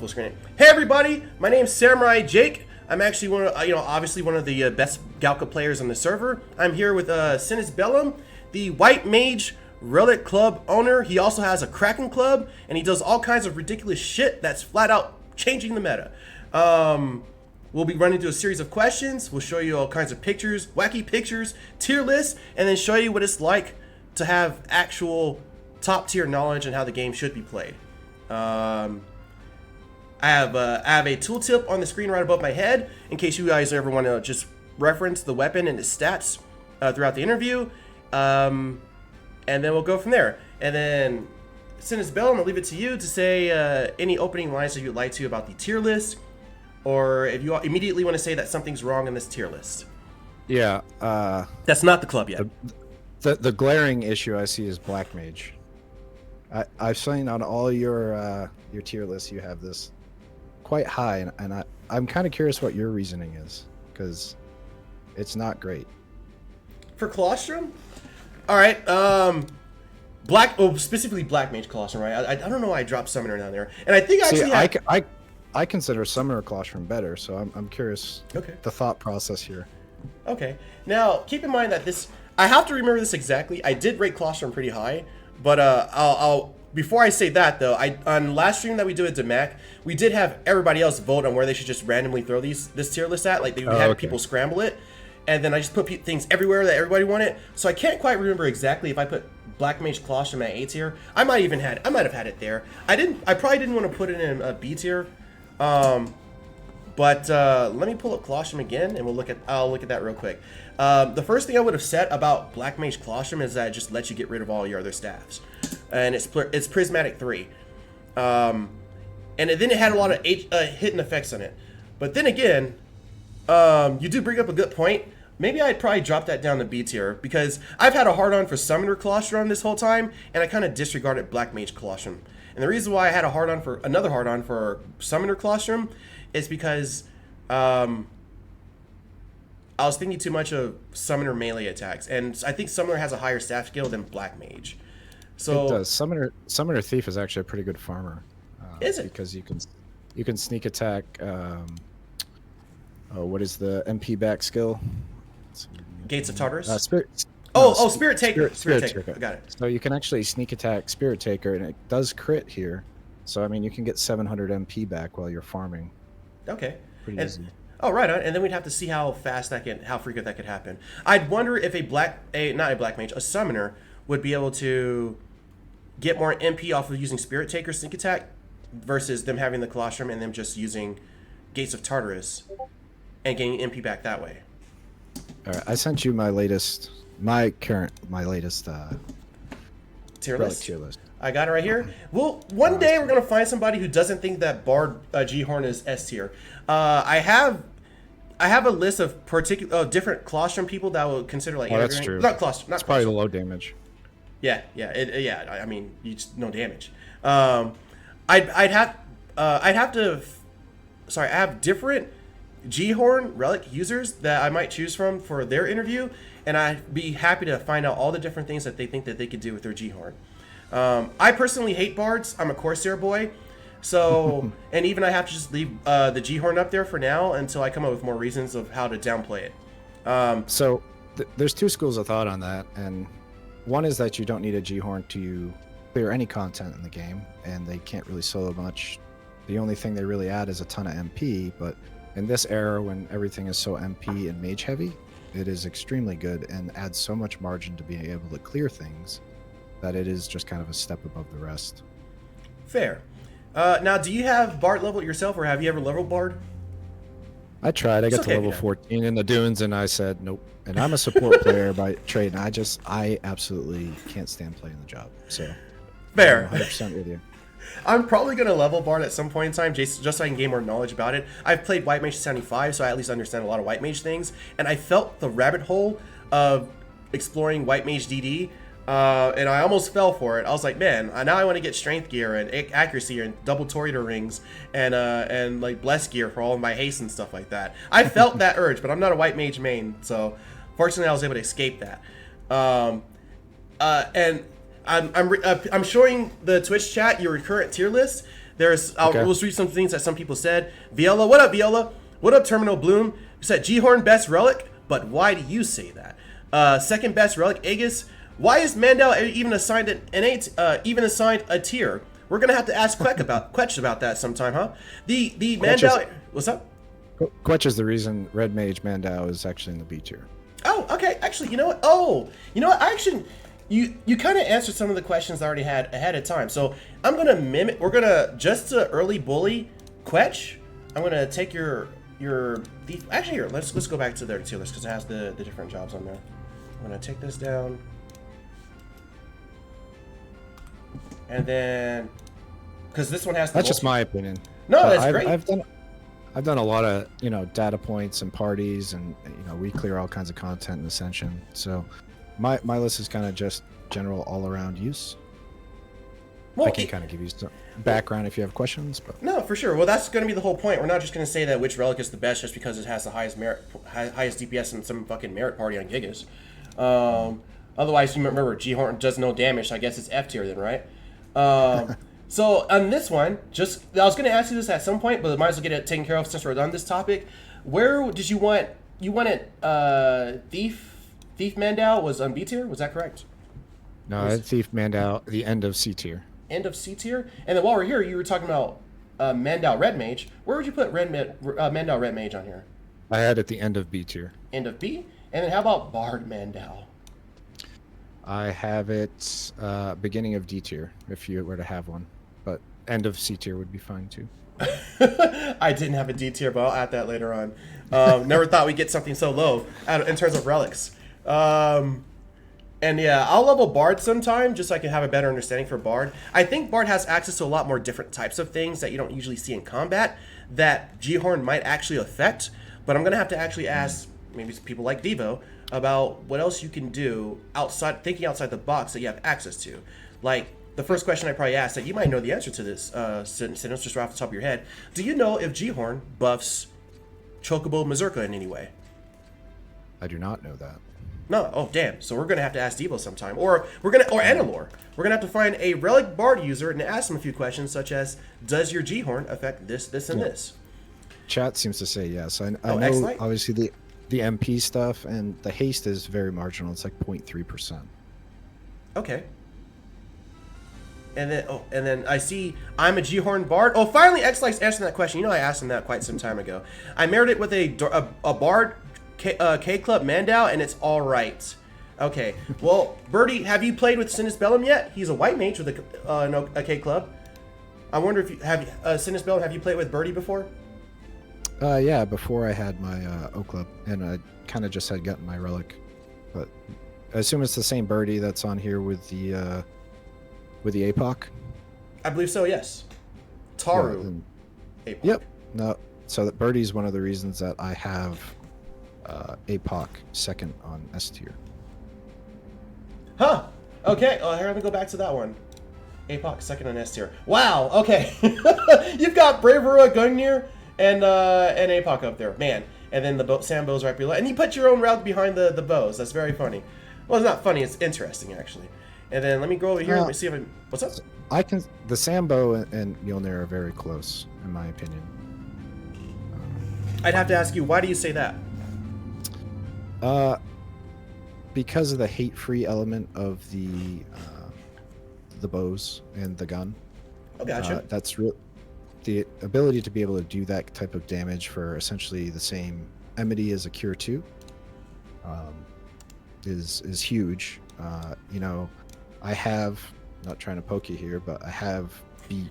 full screen it. Hey everybody, my name's Samurai Jake. I'm actually obviously one of the best Galka players on the server. I'm here with cinnisbellum, the White Mage Relic Club owner. He also has a Kraken Club, and he does all kinds of ridiculous shit that's flat out changing the meta. We'll be running through a series of questions. We'll show you all kinds of pictures, wacky pictures, tier lists, and then show you what it's like to have actual top tier knowledge on how the game should be played. I have a tooltip on the screen right above my head in case you guys ever want to just reference the weapon and its stats throughout the interview. And then we'll go from there. And then, cinnisbellum, I'll leave it to you to say any opening lines that you'd like to about the tier list, or if you immediately want to say that something's wrong in this tier list. Yeah. That's not the club yet. The glaring issue I see is Black Mage. I've seen on all your tier lists you have this quite high, and I'm kind of curious what your reasoning is, because it's not great. For Colostrum? All right, specifically Black Mage Colostrum, right? I don't know why I dropped Summoner down there, and I think I consider Summoner Colostrum better, so I'm curious. Okay. The thought process here. Okay. Now keep in mind that I have to remember this exactly. I did rate Colostrum pretty high, but I'll before I say that though, on last stream that we did at DeMac, we did have everybody else vote on where they should just randomly throw this tier list at. Like they would have people scramble it. And then I just put things everywhere that everybody wanted. So I can't quite remember exactly if I put Black Mage Colostrum at A tier. I might have had it there. I probably didn't want to put it in a B tier. But let me pull up Colostrum again, and I'll look at that real quick. The first thing I would have said about Black Mage Colostrum is that it just lets you get rid of all your other staffs, and it's Prismatic 3. And then it had a lot of hidden effects on it. But then again, you do bring up a good point. Maybe I'd probably drop that down to B tier, because I've had a hard-on for Summoner Colostrum this whole time, and I kind of disregarded Black Mage Colostrum. And the reason why I had another hard-on for Summoner Colostrum is because I was thinking too much of Summoner melee attacks, and I think Summoner has a higher staff skill than Black Mage. So it does. Summoner Thief is actually a pretty good farmer. Is it? Because you can sneak attack. What is the MP back skill? Gates of Tartarus? Spirit Taker. Spirit Taker. I got it. So you can actually sneak attack Spirit Taker, and it does crit here. So I mean, you can get 700 MP back while you're farming. Okay. Pretty easy. Oh, right on. And then we'd have to see how frequent that could happen. I'd wonder if a Summoner would be able to get more MP off of using Spirit Taker sneak attack versus them having the Colostrum and them just using Gates of Tartarus and getting MP back that way. All right, I sent you my latest tier list. I got it right here. Well, one day we're gonna find somebody who doesn't think that Bard G-Horn is S tier. I have a list of different Colostrum people that will consider like. Oh, that's true. Not Colostrum. Not it's probably the low damage. Yeah. I mean, you just no damage. I have different G-Horn Relic users that I might choose from for their interview, and I'd be happy to find out all the different things that they think that they could do with their G-Horn. I personally hate Bards. I'm a Corsair boy, so and even I have to just leave the G-Horn up there for now until I come up with more reasons of how to downplay it. So there's two schools of thought on that, and one is that you don't need a G-Horn to clear any content in the game, and they can't really solo much. The only thing they really add is a ton of MP, but in this era when everything is so MP and mage heavy, it is extremely good and adds so much margin to being able to clear things that it is just kind of a step above the rest. Fair. Now, do you have Bard level yourself, or have you ever leveled Bard? I tried. I got to level 14 in the dunes, and I said nope. And I'm a support player by trade, and I absolutely can't stand playing the job. So fair. I'm 100% with you. I'm probably going to level Bard at some point in time, just so I can gain more knowledge about it. I've played White Mage 75, so I at least understand a lot of White Mage things. And I felt the rabbit hole of exploring White Mage DD, and I almost fell for it. I was like, man, now I want to get strength gear and accuracy and double Toreador rings and like bless gear for all of my haste and stuff like that. I felt that urge, but I'm not a White Mage main, so fortunately I was able to escape that. And I'm showing the Twitch chat your current tier list. We'll read some things that some people said. Viola, what up, Viola? What up, Terminal Bloom? You said G-Horn best relic, but why do you say that? Second best relic, Aegis. Why is Mandel even assigned a tier? We're gonna have to ask Quetch about that sometime, huh? The Mandel. What's up? Quetch is the reason Red Mage Mandao is actually in the B tier. Oh, okay. Actually, you know what? You kind of answered some of the questions I already had ahead of time. So I'm gonna mimic. We're gonna just to early bully Quetch. I'm gonna take your thief. Actually, here let's go back to their tier list because it has the different jobs on there. I'm gonna take this down, and then because this one has. That's just my opinion. No, that's great. I've done a lot of data points and parties, and we clear all kinds of content in Ascension. So my list is kind of just general all around use. Well, I can kind of give you some background if you have questions. But no, for sure. Well, that's going to be the whole point. We're not just going to say that which relic is the best just because it has the highest DPS in some fucking merit party on Gigas. Otherwise, you remember G-Horn does no damage. So I guess it's F tier then, right? So on this one, I was going to ask you this at some point, but I might as well get it taken care of since we're on this topic. Where did you want it? Thief Mandao was on B tier. Was that correct? No, Thief Mandao, the end of C tier. End of C tier. And then while we're here, you were talking about Mandao Red Mage. Where would you put Mandao Red Mage on here? I had at the end of B tier. End of B. And then how about Bard Mandao? I have it beginning of D tier if you were to have one, but end of C tier would be fine too. I didn't have a D tier, but I'll add that later on. Never thought we'd get something so low in terms of relics. And yeah, I'll level Bard sometime just so I can have a better understanding for Bard. I think Bard has access to a lot more different types of things that you don't usually see in combat that G-Horn might actually affect. But I'm going to have to actually ask maybe people like Devo about what else you can do thinking outside the box that you have access to. Like, the first question I probably asked that you might know the answer to this, Sinus, just right off the top of your head. Do you know if G-Horn buffs Chocobo Mazurka in any way? I do not know that. No, oh damn. So we're gonna have to ask Devo sometime, or Annalore. We're gonna have to find a Relic Bard user and ask them a few questions, such as, does your G-Horn affect this, and this? Chat seems to say yes. I know X-Light? obviously the MP stuff and the haste is very marginal. It's like 0.3%. Okay. And then I see I'm a G-Horn Bard. Oh, finally X-Like's answering that question. I asked him that quite some time ago. I married it with a Bard K-Club Mandao, and it's all right. Okay. Well, Birdie, have you played with cinnisbellum yet? He's a white mage with a K-Club. I wonder if you have cinnisbellum. Have you played with Birdie before? Yeah, before I had my O-Club, and I kind of just had gotten my relic. But I assume it's the same Birdie that's on here with the APOC. I believe so. Yes. Taru. APOC. Yep. No. So that Birdie's one of the reasons that I have APOC second on S tier. Huh. Okay. Here, let me go back to that one. APOC second on S tier. Wow. Okay. You've got Bravura, Gungnir, and APOC up there, man. And then the Sambo's right below, and you put your own route behind the bows. That's very funny. Well, it's not funny. It's interesting actually. And then let me go over here and see if what's up. The Sambo and Mjolnir are very close, in my opinion. I'd have to ask you, why do you say that? Because of the hate-free element of the bows and the gun. Oh, gotcha. That's real. The ability to be able to do that type of damage for essentially the same enmity as a Cure 2 is huge. I have, not trying to poke you here, but I have beat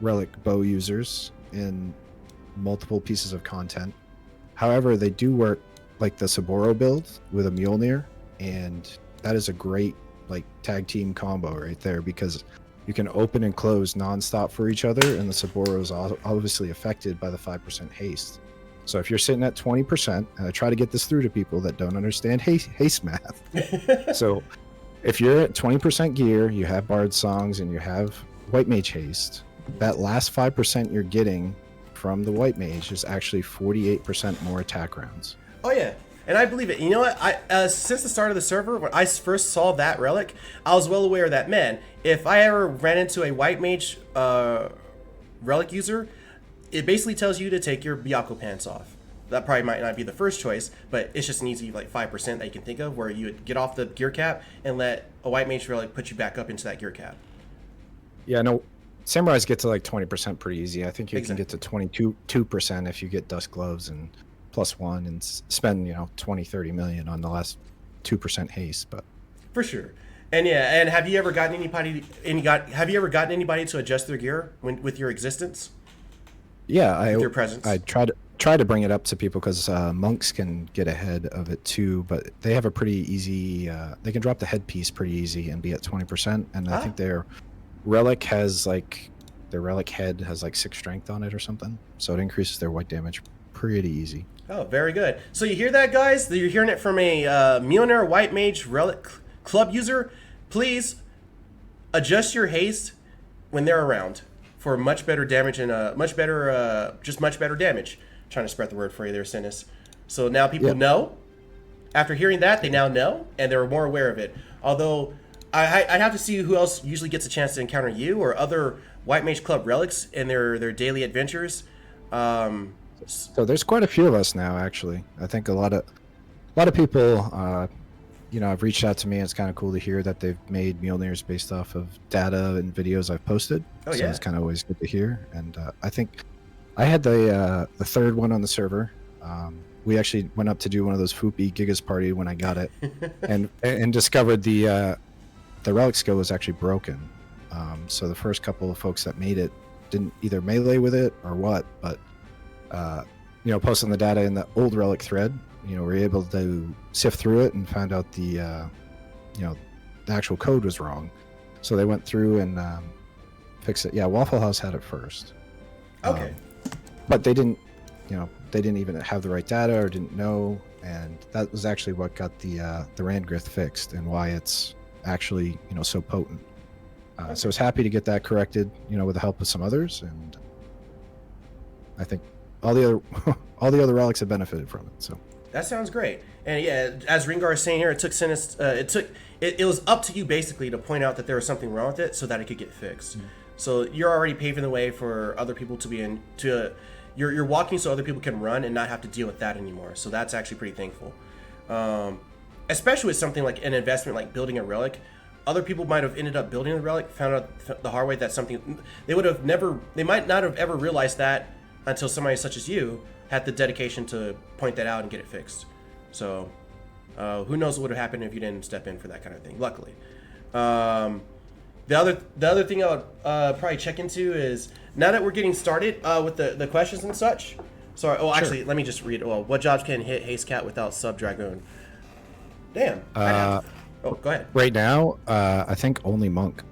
relic bow users in multiple pieces of content. However, they do work like the Saboro build with a Mjolnir, and that is a great tag team combo right there because you can open and close nonstop for each other, and the Saboro is obviously affected by the 5% haste. So if you're sitting at 20%, and I try to get this through to people that don't understand haste math. So if you're at 20% gear, you have Bard songs, and you have White Mage haste, that last 5% you're getting from the White Mage is actually 48% more attack rounds. Oh yeah. And I believe it. You know what? Since the start of the server, when I first saw that relic, I was well aware that, man, if I ever ran into a white mage relic user, it basically tells you to take your Byaku pants off. That probably might not be the first choice, but it's just an easy like 5% that you can think of where you would get off the gear cap and let a white mage relic put you back up into that gear cap. Yeah, no, samurais get to like 20% pretty easy. I think you can get to 22% if you get dust gloves and +1 and spend 20-30 million on the last 2% haste. But for sure. And yeah, and have you ever gotten anybody to adjust their gear with your existence? Yeah, with your presence. I try to bring it up to people because monks can get ahead of it too, but they have a pretty easy. They can drop the headpiece pretty easy and be at 20%, and I think their relic has their relic head has 6 strength on it or something, so it increases their white damage pretty easy. Oh, very good. So you hear that, guys? You're hearing it from a Mjolnir White Mage Relic Club user. Please adjust your haste when they're around for much better damage and much better damage. Trying to spread the word for you there, Sinnis. So now people know. After hearing that, they now know, and they're more aware of it. Although, I'd have to see who else usually gets a chance to encounter you or other White Mage Club relics in their daily adventures. So there's quite a few of us now, actually. I think a lot of people, have reached out to me. And it's kind of cool to hear that they've made Mjolnirs based off of data and videos I've posted. So it's kind of always good to hear. And I think I had the third one on the server. We actually went up to do one of those Foopy Gigas party when I got it, and discovered the relic skill was actually broken. So the first couple of folks that made it didn't either melee with it or what, but posting the data in the old relic thread, we're able to sift through it and found out the actual code was wrong. So they went through and fixed it. Yeah, Waffle House had it first. Okay. But they didn't even have the right data or didn't know, and that was actually what got the Randgrith fixed and why it's actually so potent. So I was happy to get that corrected, with the help of some others, and I think all the other relics have benefited from it. So that sounds great. And yeah, as Ringar is saying here, it was up to you basically to point out that there was something wrong with it so that it could get fixed. Mm-hmm. So you're already paving the way for other people to you're walking so other people can run and not have to deal with that anymore. So that's actually pretty thankful. Especially with something like an investment like building a relic. Other people might have ended up building the relic, found out the hard way that something they might not have ever realized that until somebody such as you had the dedication to point that out and get it fixed. So who knows what would have happened if you didn't step in for that kind of thing, luckily. The other thing I would probably check into is, now that we're getting started with the questions and such. Sorry. Oh, actually, let me just read. Well, what jobs can hit Haste Cat without Sub Dragoon? Damn. Oh, go ahead. Right now, I think only Monk.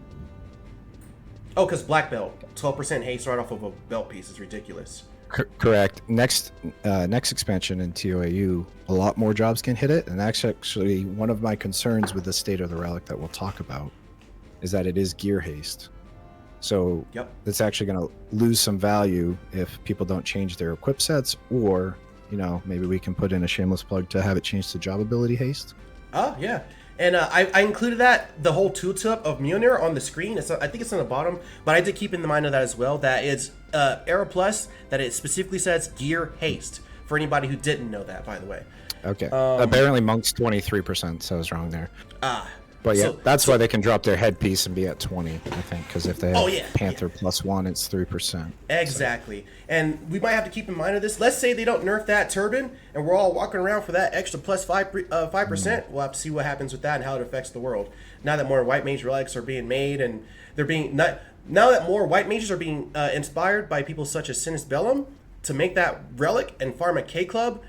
Oh, because Black Belt, 12% haste right off of a belt piece is ridiculous. Correct. Next expansion in TOAU, a lot more jobs can hit it, and that's actually one of my concerns with the state of the relic that we'll talk about, is that it is gear haste. So it's actually going to lose some value if people don't change their equip sets, or maybe we can put in a shameless plug to have it change to job ability haste. Oh yeah. And I included the whole tooltip of Mjolnir on the screen. I think it's on the bottom, but I did keep in mind of that as well, that it's Era Plus, that it specifically says gear haste, for anybody who didn't know that, by the way. Okay. Apparently Monk's 23%, so I was wrong there. But yeah, that's why they can drop their headpiece and be at 20, I think, because if they have Panther +1, it's 3%. Exactly. So. And we might have to keep in mind of this. Let's say they don't nerf that turban, and we're all walking around for that extra plus 5%. We'll have to see what happens with that and how it affects the world. Now that more White Mage relics are being made, and they're being now that more White Mages are being inspired by people such as cinnisbellum to make that relic and farm a K Club.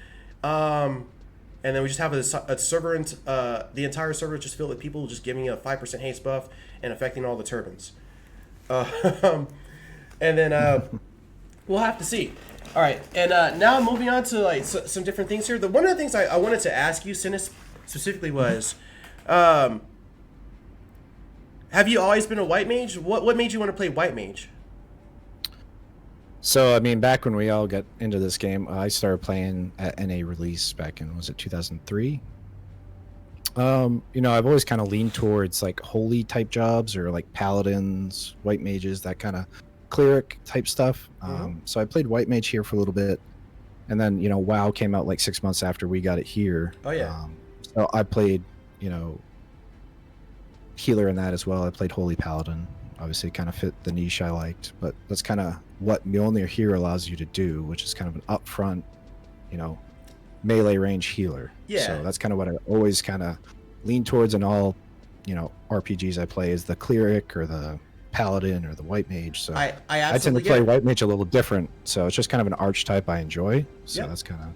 And then we just have a server, and the entire server just filled with people just giving a 5% haste buff and affecting all the turbans. And then we'll have to see. All right, and now moving on to some different things here. One of the things I wanted to ask you, Sinnis, specifically was, have you always been a White Mage? What made you want to play White Mage? So I mean, back when we all got into this game, I started playing at NA release back in, was it 2003? You know, I've always kind of leaned towards like holy type jobs or like paladins, white mages, that kind of cleric type stuff. So I played white mage here for a little bit, and then you know, WoW came out like 6 months after we got it here. Oh yeah. So I played, you know, healer in that as well. I played holy paladin. Obviously, kind of fit the niche I liked, but that's kind of what Mjolnir here allows you to do, which is kind of an upfront, you know, melee range healer. Yeah. So that's kind of what I always kind of lean towards in all, you know, RPGs I play, is the cleric or the paladin or the white mage. So I tend to play white mage a little different. So it's just kind of an archetype I enjoy. So that's kind of.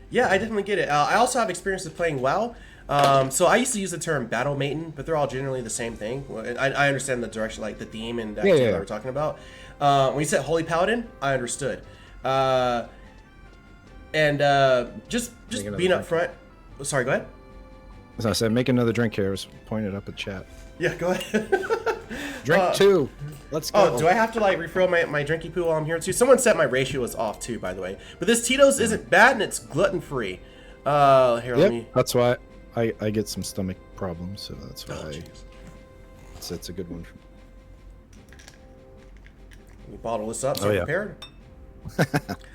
Yeah, I definitely get it. I also have experience with playing WoW. So I used to use the term battle maiden, but they're all generally the same thing. I understand the direction, like the theme and the activity that we're talking about. When you said Holy Paladin, I understood. Just being up front. Sorry, go ahead. As I said, make another drink here. I was pointed up at chat. Yeah, go ahead. Drink 2. Let's go. Oh, do I have to like refill my drinky poo while I'm here too? Someone said my ratio is off too, by the way. But this Tito's isn't bad and it's gluten free. Let me. That's why I get some stomach problems, so that's why it's a good one. Let me bottle this up so I'm prepared.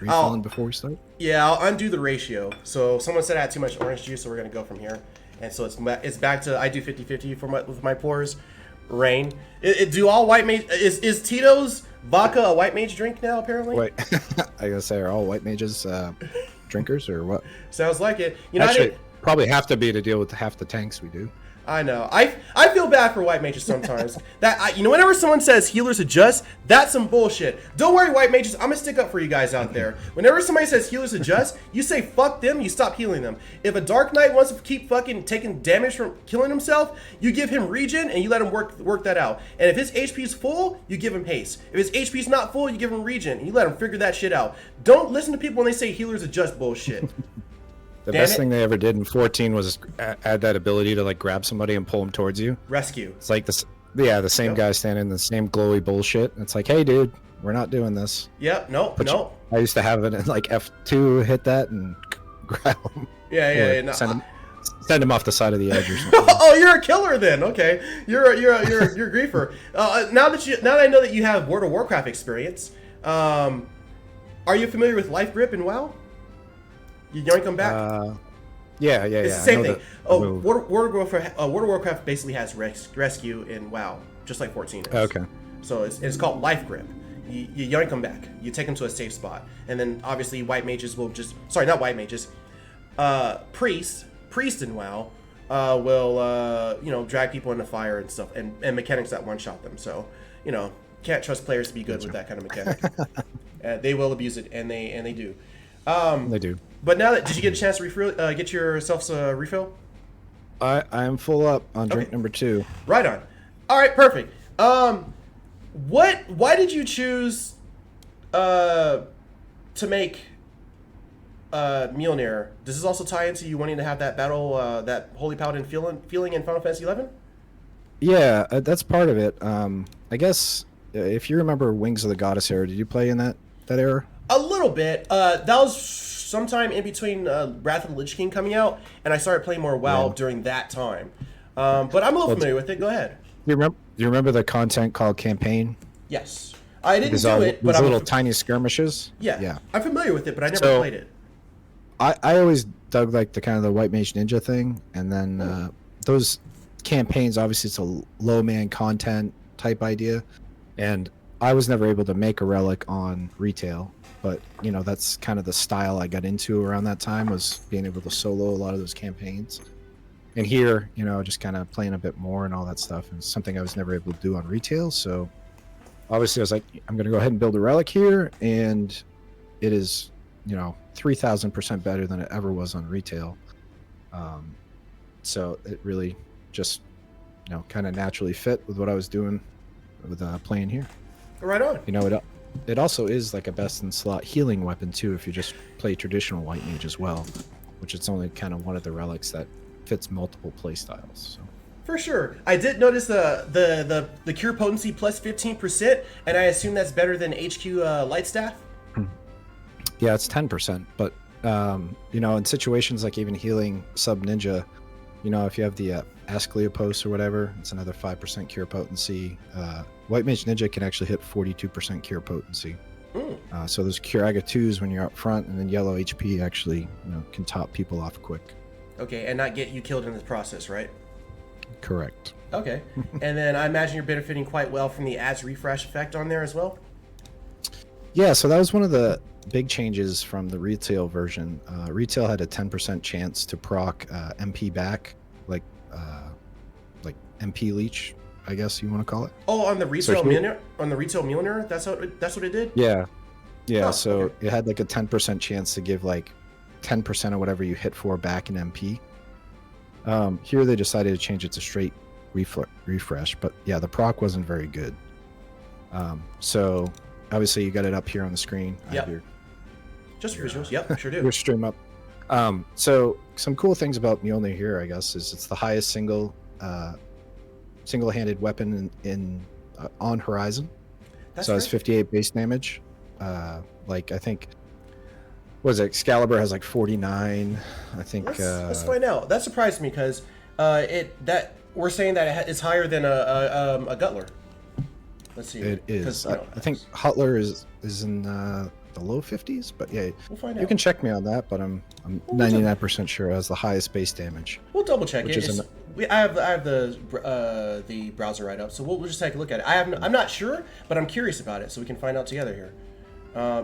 Refilling before we start? Yeah, I'll undo the ratio. So someone said I had too much orange juice, so we're gonna go from here. And so it's back to, I do 50-50 with my pours. Rain. Do all white mage, is Tito's vodka a white mage drink now apparently? Wait, I gotta say, are all white mages drinkers or what? Sounds like it. You know, actually, probably have to be to deal with half the tanks we do. I know. I feel bad for white mages sometimes. You know, whenever someone says healers adjust, that's some bullshit. Don't worry, white mages. I'm gonna stick up for you guys out there. Whenever somebody says healers adjust, you say fuck them. You stop healing them. If a Dark Knight wants to keep fucking taking damage from killing himself, you give him regen and you let him work that out. And if his HP's full, you give him haste. If his HP's not full, you give him regen and you let him figure that shit out. Don't listen to people when they say healers adjust bullshit. The best thing they ever did in 14 was add that ability to like grab somebody and pull them towards you. Rescue. It's like this, the same guy standing in the same glowy bullshit. It's like, hey, dude, we're not doing this. Yep. Nope. I used to have it in like F2, hit that and grab him. Yeah. No, send him off the side of the edge or something. Oh, you're a killer then. Okay, you're a griefer. Now that I know that you have World of Warcraft experience, are you familiar with Life Grip and WoW? You yoink them back? Yeah. It's the same thing. World of Warcraft basically has rescue in WoW, just like 14 is. Okay. So it's called Life Grip. You yoink them back. You take them to a safe spot. And then obviously white mages will just... Sorry, not white mages. Priest in WoW will, drag people into fire and stuff. And mechanics that one-shot them. So, can't trust players to be good with that kind of mechanic. They will abuse it, and they do. They do. But now did you get a chance to get yourself a refill? I am full up on drink number 2. Right on. All right, perfect. Why did you choose to make Mjolnir? Does this also tie into you wanting to have that battle, that Holy Paladin feeling in Final Fantasy 11? Yeah, that's part of it. I guess if you remember Wings of the Goddess era, did you play in that era? A little bit. That was sometime in between Wrath of the Lich King coming out, and I started playing more WoW during that time. But I'm a little familiar with it. Go ahead. Do you remember the content called Campaign? Yes. I didn't do it, but I'm little tiny skirmishes. Yeah. I'm familiar with it, but I never played it. I always dug like the kind of the White Mage Ninja thing, and then those campaigns, obviously it's a low man content type idea, and I was never able to make a relic on retail, but that's kind of the style I got into around that time, was being able to solo a lot of those campaigns. And here, just kind of playing a bit more and all that stuff, and something I was never able to do on retail. So obviously I was like, I'm going to go ahead and build a relic here, and it is 3,000% better than it ever was on retail. So it really just kind of naturally fit with what I was doing with playing here. Right on. It also is like a best in slot healing weapon too if you just play traditional white mage as well, which it's only kind of one of the relics that fits multiple play styles. So. For sure. I did notice the cure potency plus 15%, and I assume that's better than HQ light staff. Yeah, it's 10%, but you know, in situations like even healing sub ninja, you know, if you have the Asclepios or whatever, it's another 5% cure potency. White Mage Ninja can actually hit 42% cure potency. So those Curaga 2s when you're up front, and then yellow HP actually, you know, can top people off quick. Okay, and not get you killed in the process, right? Correct. Okay. And then I imagine you're benefiting quite well from the ads refresh effect on there as well? Yeah, so that was one of the big changes from the retail version. Retail had a 10% chance to proc MP back, like MP leech, I guess you want to call it. Oh, on the retail millionaire? On the retail millionaire? That's what it did? Yeah. Yeah, Oh, so okay. it had like a 10% chance to give like 10% of whatever you hit for back in MP. Here they decided to change it to straight refresh, but yeah, the proc wasn't very good. So obviously you got it up here on the screen. I have Yep. Just visuals. Yep, sure do. your stream up. So some cool things about Mjolnir here, I guess, is it's the highest single-handed weapon in on Horizon. That's So it's great. 58 base damage. Like I think, what is it? Excalibur has like 49. I think. Let's find out. That surprised me because we're saying that it's higher than a Gutler. Let's see. It 'Cause, is. no, I think Hutler is in the low 50s, but yeah, we'll find you out. can check me on that. But I'm 99% sure it has the highest base damage. We'll double check Which it. is I have the browser right up, so we'll just take a look at it. I'm not sure, but I'm curious about it, so we can find out together here.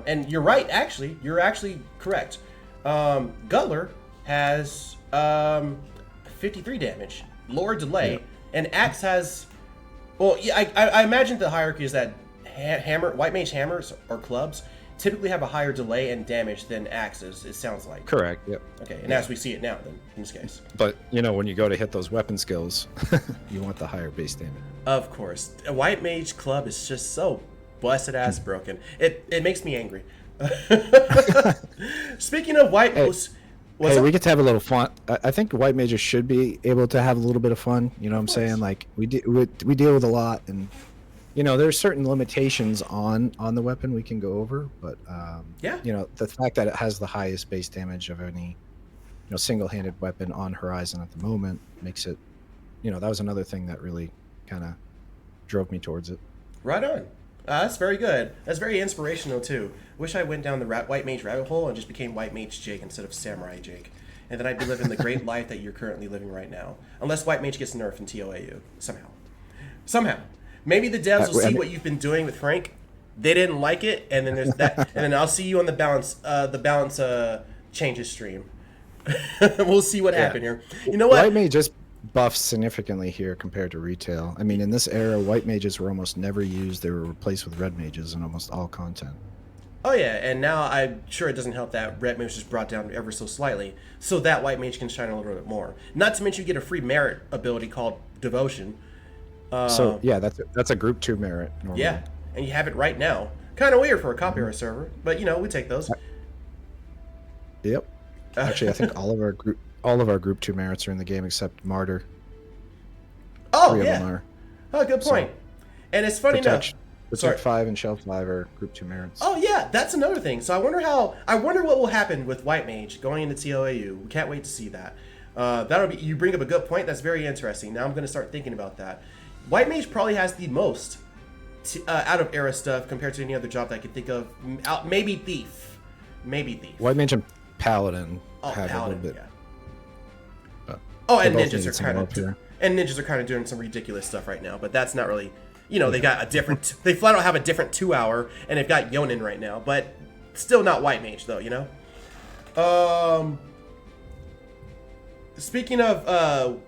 And you're right, actually. You're actually correct. Gutler has 53 damage, lower delay, and Axe has. Well, yeah, I imagine the hierarchy is that White Mage hammers or clubs typically have a higher delay and damage than axes. It sounds like. Correct. Yep. Okay, and as we see it now, then in this case. But you know, when you go to hit those weapon skills, you want the higher base damage. Of course, a White Mage club is just so busted ass broken. It makes me angry. Speaking of White Mage, Hey, we get to have a little fun. I think white mages should be able to have a little bit of fun. You know what I'm saying? Like we deal with a lot, and you know there's certain limitations on the weapon we can go over. But Yeah. you know the fact that it has the highest base damage of any single-handed weapon on Horizon at the moment makes it. You know that was another thing that really kind of drove me towards it. Right on. That's very good. That's very inspirational too. Wish I went down the White Mage rabbit hole and just became White Mage Jake instead of Samurai Jake, and then I'd be living the great life that you're currently living right now. Unless White Mage gets nerfed in TOAU somehow. Maybe the devs will see what you've been doing with Frank. They didn't like it, and then there's that, and then I'll see you on the balance changes stream. We'll see what happened here. You know what? White mage just buffed significantly here compared to retail. I mean, in this era, white mages were almost never used. They were replaced with red mages in almost all content. Oh yeah, and now I'm sure it doesn't help that red mage is brought down ever so slightly, so that white mage can shine a little bit more. Not to mention you get a free merit ability called Devotion. So yeah, that's a group 2 merit. Normally. Yeah, and you have it right now. Kind of weird for a copyright server, but we take those. Yep. Actually, I think all of our group 2 merits are in the game except Martyr. Oh 3 of yeah. them are. Oh, good point. And it's funny enough. Protect 5 and Shell 5 are group 2 merits. Oh yeah, that's another thing. So I wonder what will happen with White Mage going into TOAU. We can't wait to see that. You bring up a good point. That's very interesting. Now I'm going to start thinking about that. White Mage probably has the most out of era stuff compared to any other job that I could think of. Maybe Thief. White mage and Paladin Oh, have Paladin, a little bit. yeah. Oh, and they both ninjas needed are some kind help of here. ninjas are kind of doing some ridiculous stuff right now, but that's not really. They got a different. They flat out have a different 2-hour, and they've got Yonin right now, but still not White Mage though. Speaking of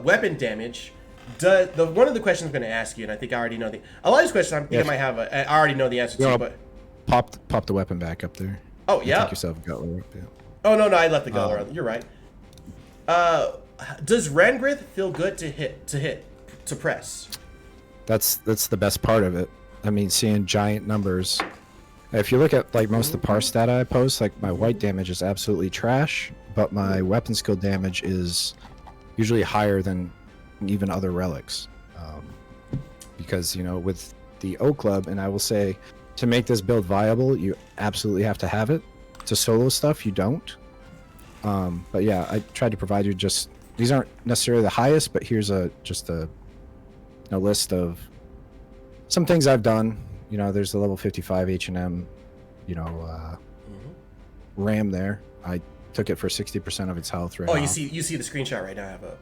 weapon damage, one of the questions I'm going to ask you, and I think I already know a lot of these questions I think I might have. I already know the answer to, but Pop the weapon back up there. oh yeah. Take yourself a Gutler up, yeah. Oh no, I left the Gutler on. You're right. Does Rangrith feel good to press? That's the best part of it. I mean, seeing giant numbers. If you look at like most of the parse data I post, like my white damage is absolutely trash, but my weapon skill damage is usually higher than even other relics. Because, with the O Club, and I will say, to make this build viable, you absolutely have to have it. To solo stuff, you don't. But yeah, I tried to provide you just, these aren't necessarily the highest, but here's just a list of some things I've done. There's the level 55 H&M, RAM there. I took it for 60% of its health right now. You see the screenshot right now. I have a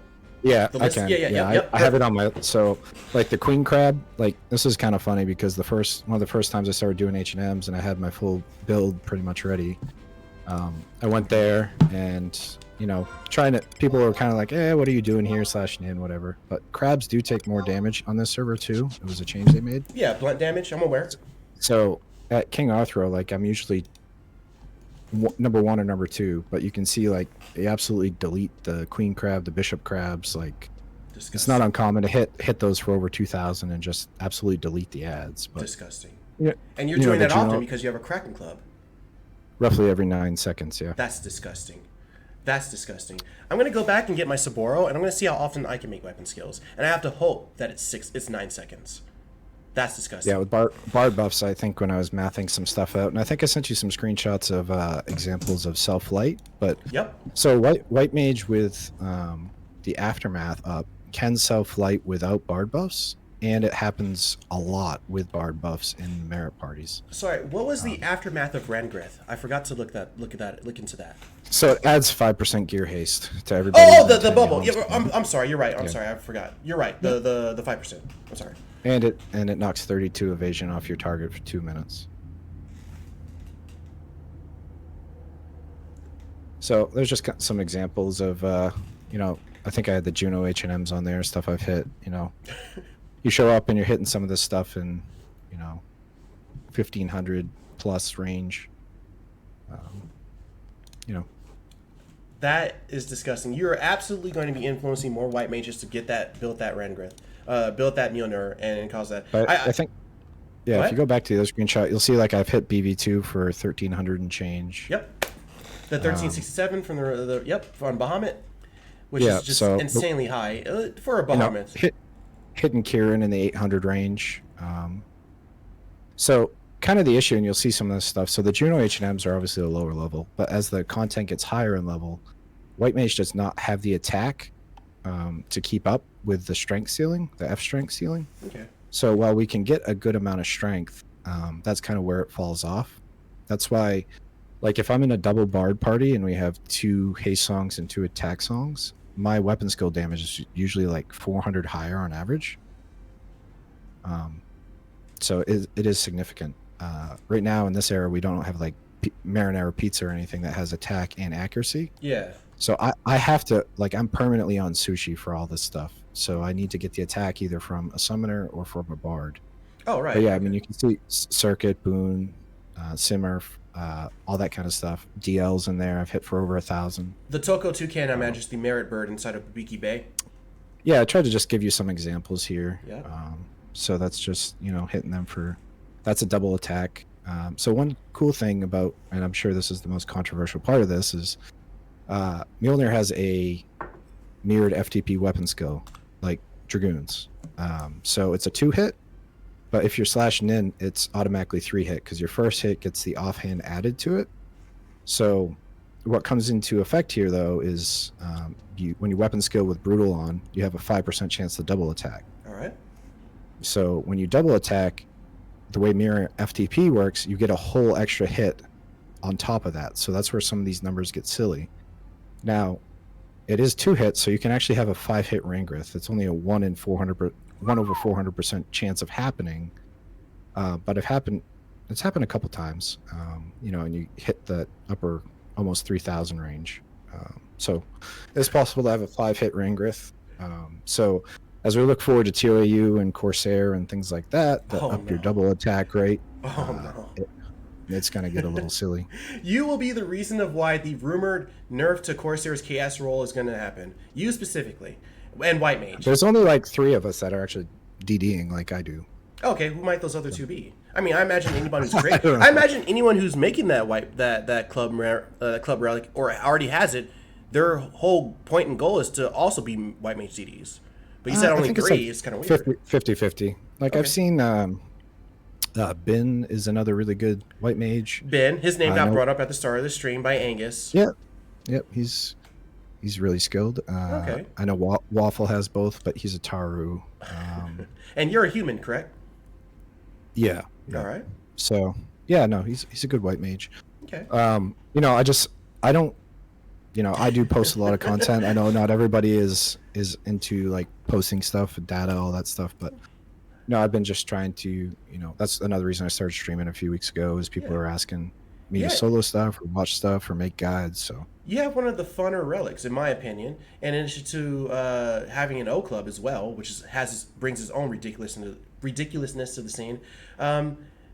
yeah, the list. I can. Yeah. I have it on my, so like the queen crab, like this is kind of funny because one of the first times I started doing H&Ms and I had my full build pretty much ready. I went there and people were kind of like, what are you doing here /nin, whatever. But crabs do take more damage on this server too. It was a change they made. Yeah, blunt damage, I'm aware. So at King Arthur, like I'm usually number 1 or number 2, but you can see like they absolutely delete the queen crab, the bishop crabs. Like disgusting. It's not uncommon to hit those for over 2,000 and just absolutely delete the ads. But, disgusting. Yeah, and you're doing that often because you have a Kraken Club. Roughly every 9 seconds, yeah. That's disgusting. I'm going to go back and get my Saboro, and I'm going to see how often I can make weapon skills. And I have to hope that it's 9 seconds. That's disgusting. Yeah, with bard buffs, I think when I was mathing some stuff out, and I think I sent you some screenshots of examples of self-light. But yep. So white mage with the aftermath up can self-light without bard buffs, and it happens a lot with bard buffs in merit parties. Sorry, what was the aftermath of Rangrith? I forgot to look into that. So it adds 5% gear haste to everybody. Oh, the bubble. Yeah, I'm sorry. You're right. I'm sorry. I forgot. You're right. The 5%. I'm sorry. And it knocks 32 evasion off your target for 2 minutes. So there's just some examples of I think I had the Juno H&Ms on there, stuff I've hit. You show up and you're hitting some of this stuff in 1500 plus range. That is disgusting. You're absolutely going to be influencing more white mages to get build that Rangrith, build that Mjolnir, and cause that. But I think, yeah, what? If you go back to the other screenshot, you'll see like I've hit BV2 for 1300 and change. Yep. The 1367 from on Bahamut, which is just insanely high for a Bahamut. Hitting Kieran in the 800 range. So kind of the issue, and you'll see some of this stuff. So the Juno H&Ms are obviously a lower level, but as the content gets higher in level, White Mage does not have the attack to keep up with the strength ceiling, the F strength ceiling. Okay. So while we can get a good amount of strength, that's kind of where it falls off. That's why, like if I'm in a double bard party and we have 2 haste songs and 2 attack songs, my weapon skill damage is usually like 400 higher on average. So it is significant. Right now in this era, we don't have like marinara pizza or anything that has attack and accuracy. Yeah. So I have to, like, I'm permanently on sushi for all this stuff. So I need to get the attack either from a summoner or from a bard. Oh, right. But yeah, I mean, you can see Circuit, Boon, Simmer, all that kind of stuff. DL's in there. I've hit for over 1,000. The Toko Toucan, I imagine, is the Merit Bird inside of Babiki Bay. Yeah, I tried to just give you some examples here. Yeah. So that's just, hitting them for, that's a double attack. So one cool thing about, and I'm sure this is the most controversial part of this, is Mjolnir has a mirrored FTP weapon skill, like Dragoons. So it's a 2-hit, but if you're slashing in, it's automatically 3-hit because your first hit gets the offhand added to it. So what comes into effect here, though, is when you weapon skill with Brutal on, you have a 5% chance to double attack. All right. So when you double attack, the way mirror FTP works, you get a whole extra hit on top of that. So that's where some of these numbers get silly. Now, it is 2 hits, so you can actually have a 5-hit Rangrith. It's only a 1 over 400% chance of happening. But it's happened a couple times, and you hit the upper almost 3,000 range. So it's possible to have a 5-hit Rangrith. So as we look forward to TOAU and Corsair and things like that, your double attack rate, it's going to get a little silly. You will be the reason of why the rumored nerf to Corsair's KS roll is going to happen. You specifically. And White Mage. There's only like 3 of us that are actually DDing like I do. Okay, who might those other 2 be? I mean, I imagine anyone who's I imagine anyone who's making that club relic or already has it, their whole point and goal is to also be White Mage DDs. But you said I only think three. It's kind of weird. 50-50. Like Okay. I've seen Bin is another really good white mage. Ben, his name I got know. brought up at the start of the stream by Angus. Yeah, yep. He's really skilled. Okay. I know Waffle has both, but he's a Taru. And you're a human, correct? Yeah. All right. So yeah, no, he's a good white mage. Okay. I don't. I do post a lot of content. I know not everybody is into like posting stuff, data, all that stuff, but no, I've been just trying to, that's another reason I started streaming a few weeks ago is people Yeah. are asking me Yeah. to solo stuff or watch stuff or make guides. So You have one of the funner relics, in my opinion, and in addition to having an O club as well, which brings its own ridiculousness to the scene.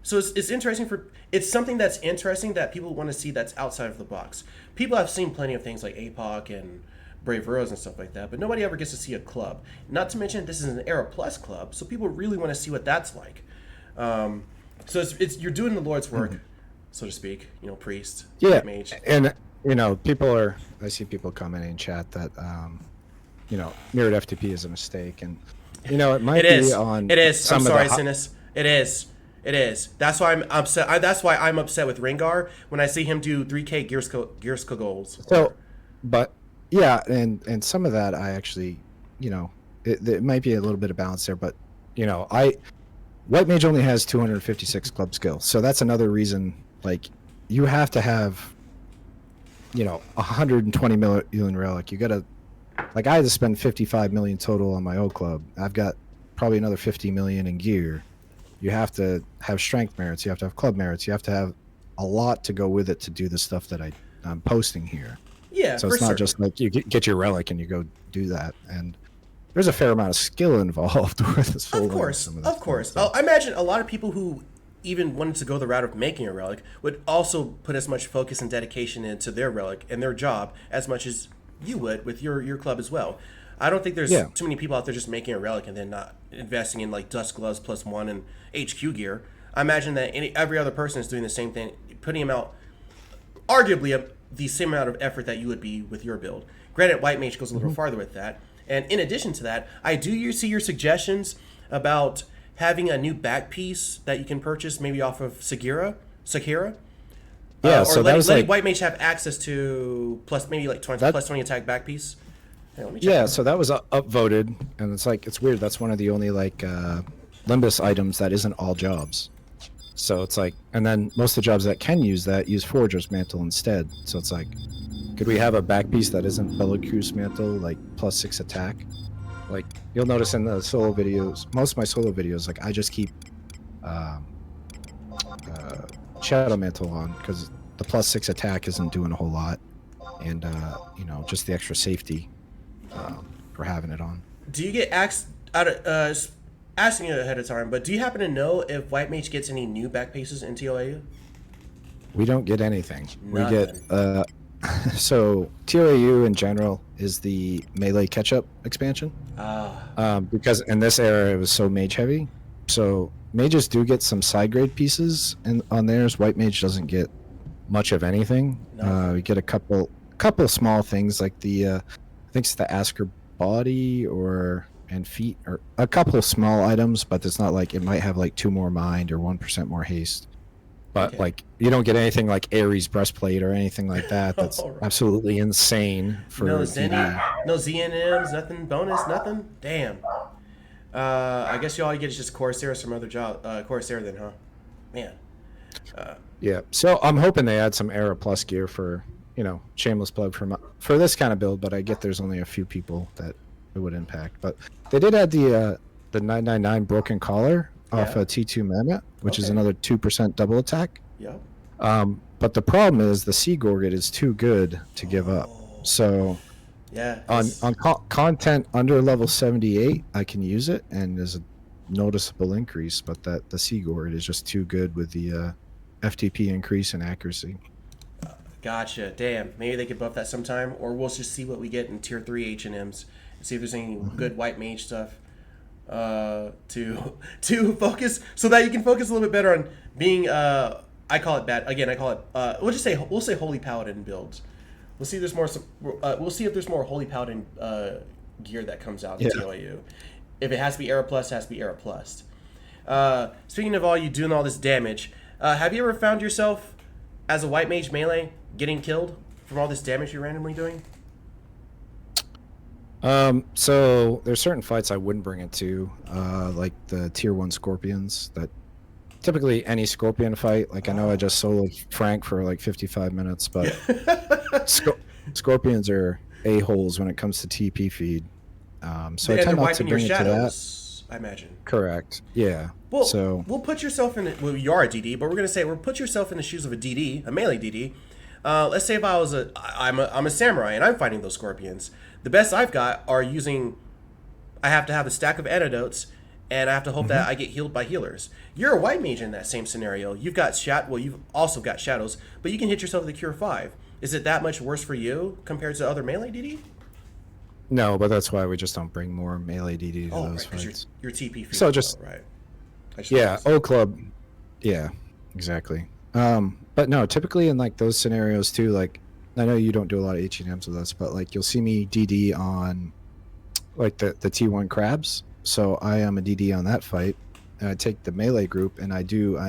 So it's interesting it's something that's interesting that people want to see that's outside of the box. People have seen plenty of things like APOC and Brave Rose and stuff like that, but nobody ever gets to see a club. Not to mention this is an Era Plus club, so people really want to see what that's like. So it's you're doing the Lord's work, so to speak. Priest, yeah, mage. and I see people commenting in chat that mirrored FTP is a mistake, and it might be on. It is. I'm some of sorry, the Sinnis. It is. It is. That's why I'm upset. That's why I'm upset with Rengar when I see him do 3K Gearska goals. So, but yeah, and some of that I actually, it might be a little bit of balance there, but White Mage only has 256 club skill, so that's another reason. Like, you have to have, 120 million relic. You gotta, like, I had to spend 55 million total on my old club. I've got probably another 50 million in gear. You have to have strength merits. You have to have club merits. You have to have a lot to go with it to do the stuff that I'm posting here. Yeah, so it's not just like you get your relic and you go do that. And there's a fair amount of skill involved with this. Of course. I imagine a lot of people who even wanted to go the route of making a relic would also put as much focus and dedication into their relic and their job as much as you would with your club as well. I don't think there's too many people out there just making a relic and then not investing in like Dust Gloves +1 and HQ gear. I imagine that every other person is doing the same thing, putting them out arguably the same amount of effort that you would be with your build. Granted, White Mage goes a little farther with that. And in addition to that, I do see your suggestions about having a new back piece that you can purchase maybe off of Sakira. Yeah, or so letting White Mage have access to maybe like 20 plus 20 attack back piece. So that was upvoted, and it's weird. That's one of the only Limbus items that isn't all jobs. So it's like, and then most of the jobs that can use that use Forager's Mantle instead. So it's like, could we have a back piece that isn't Bellicose Mantle, like +6 attack? Like, you'll notice in the solo videos, most of my solo videos, like I just keep Shadow Mantle on because the +6 attack isn't doing a whole lot, and just the extra safety for having it on. Do you get asking you ahead of time, but do you happen to know if White Mage gets any new back pieces in TOAU? We don't get anything. Nothing. We get so TOAU in general is the melee catch-up expansion. Because in this era it was so mage heavy. So mages do get some side grade pieces on theirs. White Mage doesn't get much of anything. We get a couple small things like I think it's the Asker body and feet, or a couple of small items, but it's not like it might have like 2 more mind or 1% more haste. But like, you don't get anything like Ares breastplate or anything like that. That's absolutely insane for no ZNMs, nothing bonus, nothing. Damn. I guess all you get is just Corsair or some other job. Corsair then, huh? Man. Yeah. So I'm hoping they add some Era Plus gear for, shameless plug for this kind of build. But I get there's only a few people that it would impact. But they did add the 999 Broken Collar off a T2 Mammoth, which is another 2% double attack. Yeah. But the problem is the Sea Gorget is too good to give up. So on content under level 78, I can use it, and there's a noticeable increase, but the Sea Gorget is just too good with the FTP increase in accuracy. Gotcha. Damn. Maybe they could buff that sometime, or we'll just see what we get in tier 3 H&Ms and see if there's any good White Mage stuff. To focus, so that you can focus a little bit better on being I call it bad again. I call it we'll say Holy Paladin builds. We'll see if there's more Holy Paladin gear that comes out in Yeah. TLU. If it has to be Era Plus, it has to be Era Plus. Speaking of all you doing all this damage, have you ever found yourself as a white mage melee getting killed from all this damage you're randomly doing? So there's certain fights I wouldn't bring it to, like the tier 1 scorpions that typically any scorpion fight, like I know I just soloed Frank for like 55 minutes, but scorpions are a-holes when it comes to TP feed. So I tend not to bring it to that. I imagine. Correct. Yeah. Well, so we'll put yourself in. Well, you are a DD, but we're gonna say put yourself in the shoes of a DD, a melee DD. Let's say if I'm a samurai and I'm fighting those scorpions. The best I've got are using. I have to have a stack of antidotes, and I have to hope that I get healed by healers. You're a white mage in that same scenario. You've got you've also got shadows, but you can hit yourself with a cure 5. Is it that much worse for you compared to other melee DD? no, but that's why we just don't bring more melee DD to those right, fights. you're TP free. So just right. Yeah, O Club. Yeah, exactly. But no, typically in like those scenarios too, like I know you don't do a lot of H&Ms with us, but like you'll see me DD on like the T1 crabs. So I am a DD on that fight. And I take the melee group and I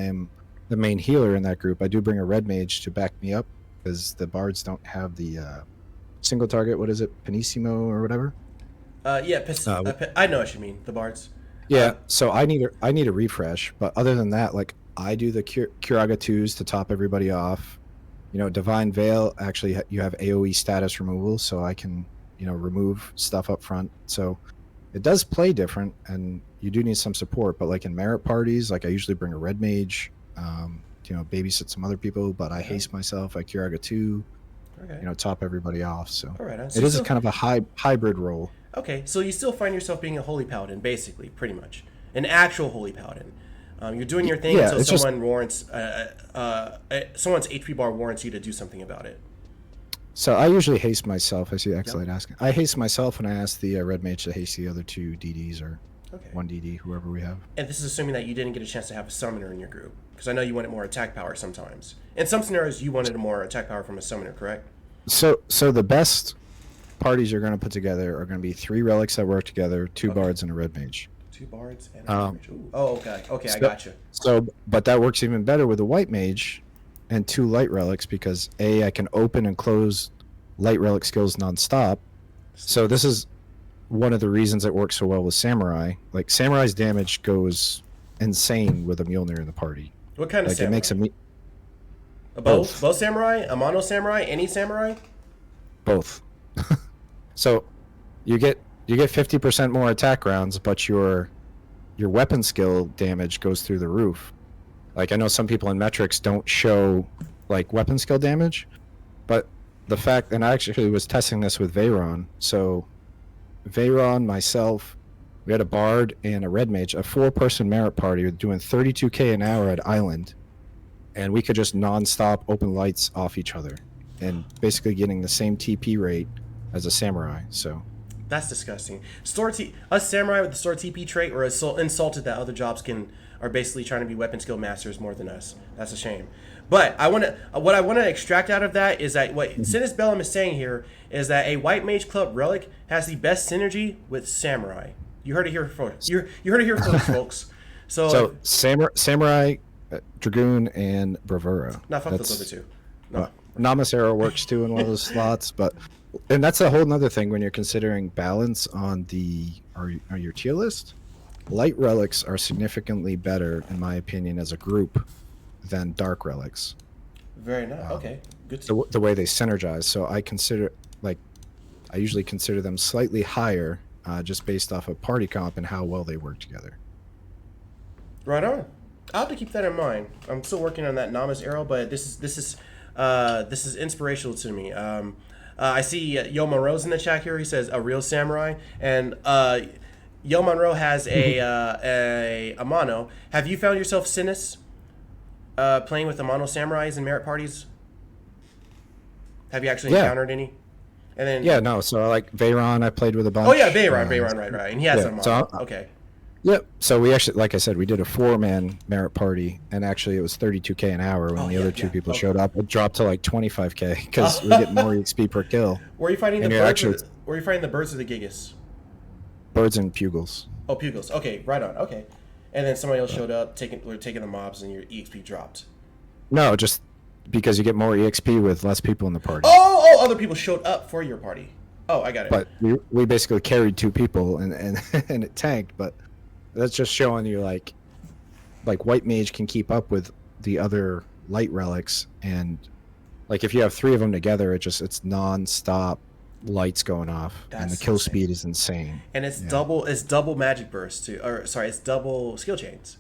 am the main healer in that group. I do bring a red mage to back me up because the bards don't have the single target, what is it, Panissimo or whatever? I know what you mean, the bards. Yeah, so I need a refresh, but other than that, like I do the Curaga 2s to top everybody off. You know, Divine Veil, actually you have AoE status removal, so I can, remove stuff up front. So it does play different, and you do need some support, but like in merit parties, like I usually bring a red mage, babysit some other people, but I haste myself, I Curaga 2, top everybody off. So, all right, it is kind of a hybrid role. Okay, so you still find yourself being a holy paladin, basically, pretty much. An actual holy paladin. You're doing your thing until someone warrants, someone's HP bar warrants you to do something about it. So I usually haste myself. I see Exolite asking. I haste myself and I ask the red mage to haste the other 2 DDs or 1 DD, whoever we have. And this is assuming that you didn't get a chance to have a summoner in your group. Because I know you wanted more attack power sometimes. In some scenarios, you wanted more attack power from a summoner, correct? So the best parties you're going to put together are going to be 3 relics that work together, 2 bards and a red mage. 2 bards and a red mage. Oh, okay, I got you. So, but that works even better with a white mage and 2 light relics because I can open and close light relic skills nonstop. So this is one of the reasons it works so well with samurai. Like samurai's damage goes insane with a Mjolnir in the party. What kind of samurai? It makes both samurai, a mono samurai, any samurai? Both. So you get 50% more attack rounds, but your weapon skill damage goes through the roof. Like I know some people in metrics don't show like weapon skill damage, but the fact, and I actually was testing this with Veyron. So Veyron, myself, we had a bard and a red mage, a 4-person merit party doing 32k an hour at Island, and we could just non-stop open lights off each other and basically getting the same TP rate as a samurai. So that's disgusting. Us samurai with the sword TP trait or insulted that other jobs are basically trying to be weapon skill masters more than us. That's a shame. But what I want to extract out of that is that what cinnisbellum is saying here is that a white mage club relic has the best synergy with samurai. You heard it here first. You heard it here first, folks. So samurai, dragoon, and bravura. Not fuck those other 2. No. Namasera works too in one of those slots, and that's a whole nother thing when you're considering balance on your tier list. Light relics are significantly better, in my opinion, as a group than dark relics. Very nice. Okay, good. The way they synergize. So I usually consider them slightly higher, just based off of party comp and how well they work together. Right on. I'll have to keep that in mind. I'm still working on that Namas arrow, but this is inspirational to me. I see Yo Monroe's in the chat here. He says a real samurai, and Yo Monroe has a mono. Have you found yourself Sinnis playing with the mono samurais in merit parties? Have you actually encountered any? And then So like Veyron, I played with a bunch. Oh yeah, Veyron, right, and he has a mono. So okay. Yep. So we actually, like I said, we did a 4-man merit party, and actually it was 32k an hour when the other 2 people showed up. It dropped to like 25k because we get more XP per kill. Where are you finding the birds? Where are you finding the birds of the Gigas? Birds and Pugils. Oh, Pugils. Okay, right on. Okay. And then somebody else showed up, taking the mobs, and your EXP dropped. No, just because you get more EXP with less people in the party. Oh, other people showed up for your party. Oh, I got it. But we basically carried 2 people and and it tanked. But that's just showing you like White Mage can keep up with the other light relics, and like if you have 3 of them together, it's non-stop lights going off, and the kill speed is insane. And it's double magic burst too, or sorry, it's double skill chains,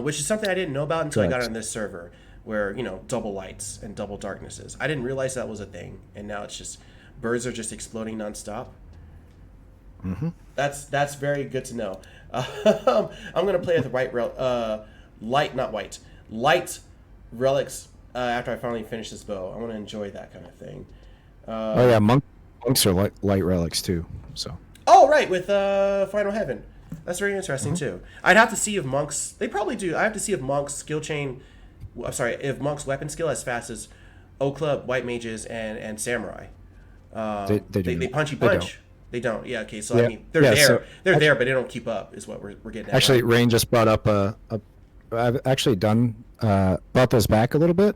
which is something I didn't know about until I got on this server, where double lights and double darknesses. I didn't realize that was a thing, and now it's just birds are just exploding nonstop. Mm-hmm. That's very good to know. I'm gonna play with the light relics after I finally finish this bow. I want to enjoy that kind of thing. Oh yeah, monks are light relics too. So. Oh right, with Final Heaven. That's very interesting too. I'd have to see if monks. They probably do. I have to see if monks skill chain. I'm sorry, if monks weapon skill as fast as O Club, White Mages, and Samurai. They punchy punch. They don't. Yeah. Okay. So I mean, they're there. So they're there, but they don't keep up. Is what we're getting at. Actually, Rain just brought up I've actually brought those back a little bit.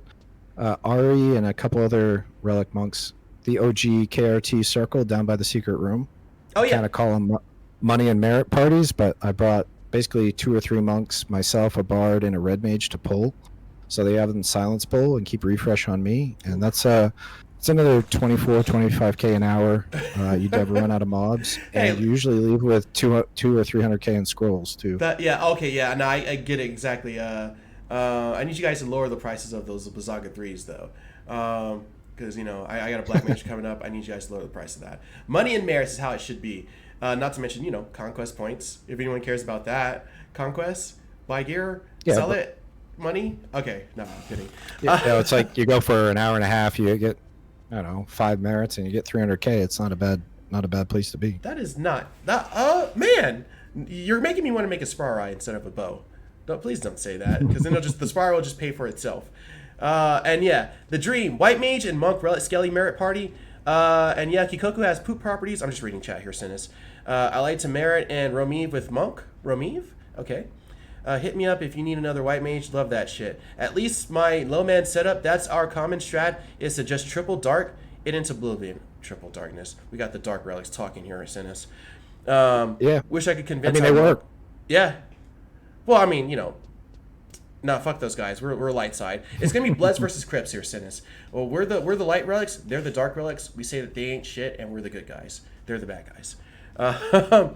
Ari and a couple other relic monks. The OG KRT circle down by the secret room. Oh yeah. Kind of call them money and merit parties, but I brought basically 2 or 3 monks, myself, a bard, and a red mage to pull, so they have them silence pull and keep refresh on me, and it's another 25k an hour. You never run out of mobs, and you usually leave with 2 or 300k in scrolls too. Okay. No, I get it exactly. I need you guys to lower the prices of those Bazaga 3s though. Because I got a black mage coming up. I need you guys to lower the price of that. Money and merits is how it should be. Not to mention conquest points. If anyone cares about that, conquest, buy gear, sell it, money. Okay, no, I'm kidding. It's like you go for an hour and a half, you get 5 merits, and you get 300k. It's not a bad place to be. That is not that. Man, you're making me want to make a Sprarai instead of a bow. Please don't say that, because then the Sprarai will just pay for itself. And yeah, the dream, White Mage and Monk Relic Skelly Merit Party. And yeah, Kikoku has poop properties. I'm just reading chat here, Sinus. I like to Merit and Romiv with Monk. Romiv? Okay. Hit me up if you need another White Mage. Love that shit. At least my low man setup, that's our common strat, is to just triple dark it into oblivion. Triple darkness. We got the dark relics talking here, Sinus. Wish I could convince they work. Yeah. Well, I mean, no, fuck those guys. We're light side. It's gonna be Bloods versus Crips here, Sinus. Well, we're the light relics. They're the dark relics. We say that they ain't shit, and we're the good guys. They're the bad guys. Oh,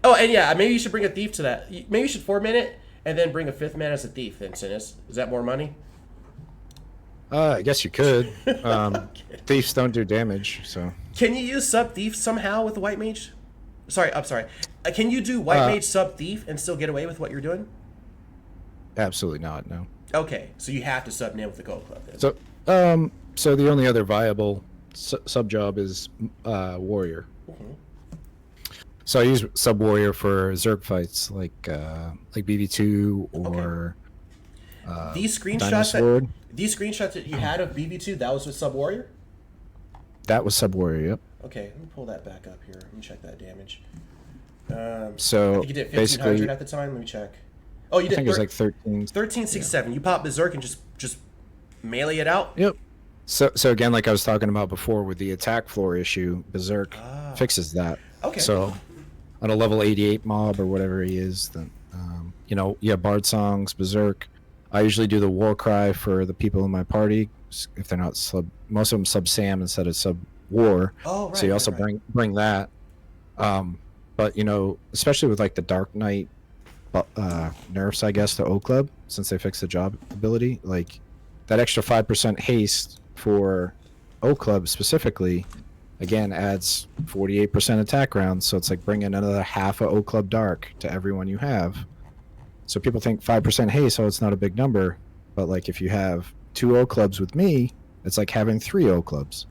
and yeah, maybe you should bring a thief to that. Maybe you should 4-man it, and then bring a 5th man as a thief. Then, Sinus, is that more money? I guess you could. Thieves don't do damage, so. Can you use sub thief somehow with the White Mage? I'm sorry. Can you do White Mage sub thief and still get away with what you're doing? Absolutely not. No. Okay, so you have to sub in with the Gold Club then. So the only other viable sub job is warrior. Mm-hmm. So I use sub warrior for Zerg fights like BV2 or these screenshots that you had of BV2, that was with sub warrior. That was sub warrior. Yep. Okay, let me pull that back up here. Let me check that damage. So I think you did 1500 at the time. Let me check. Oh, you did. I think it was like 1367. You pop Berserk and just melee it out. Yep. So again, like I was talking about before with the attack floor issue, Berserk fixes that. Okay. So on a level 88 mob or whatever he is, then you have Bard songs, Berserk. I usually do the war cry for the people in my party if they're not sub. Most of them sub Sam instead of sub war. Oh, right. So you also bring that. But especially with like the Dark Knight nerfs, I guess, to O Club, since they fixed the job ability, like that extra 5% haste for O Club specifically, again, adds 48% attack rounds. So it's like bringing another half of O Club Dark to everyone you have. So people think 5% haste, it's not a big number. But like if you have 2 O Clubs with me, it's like having 3 O Clubs,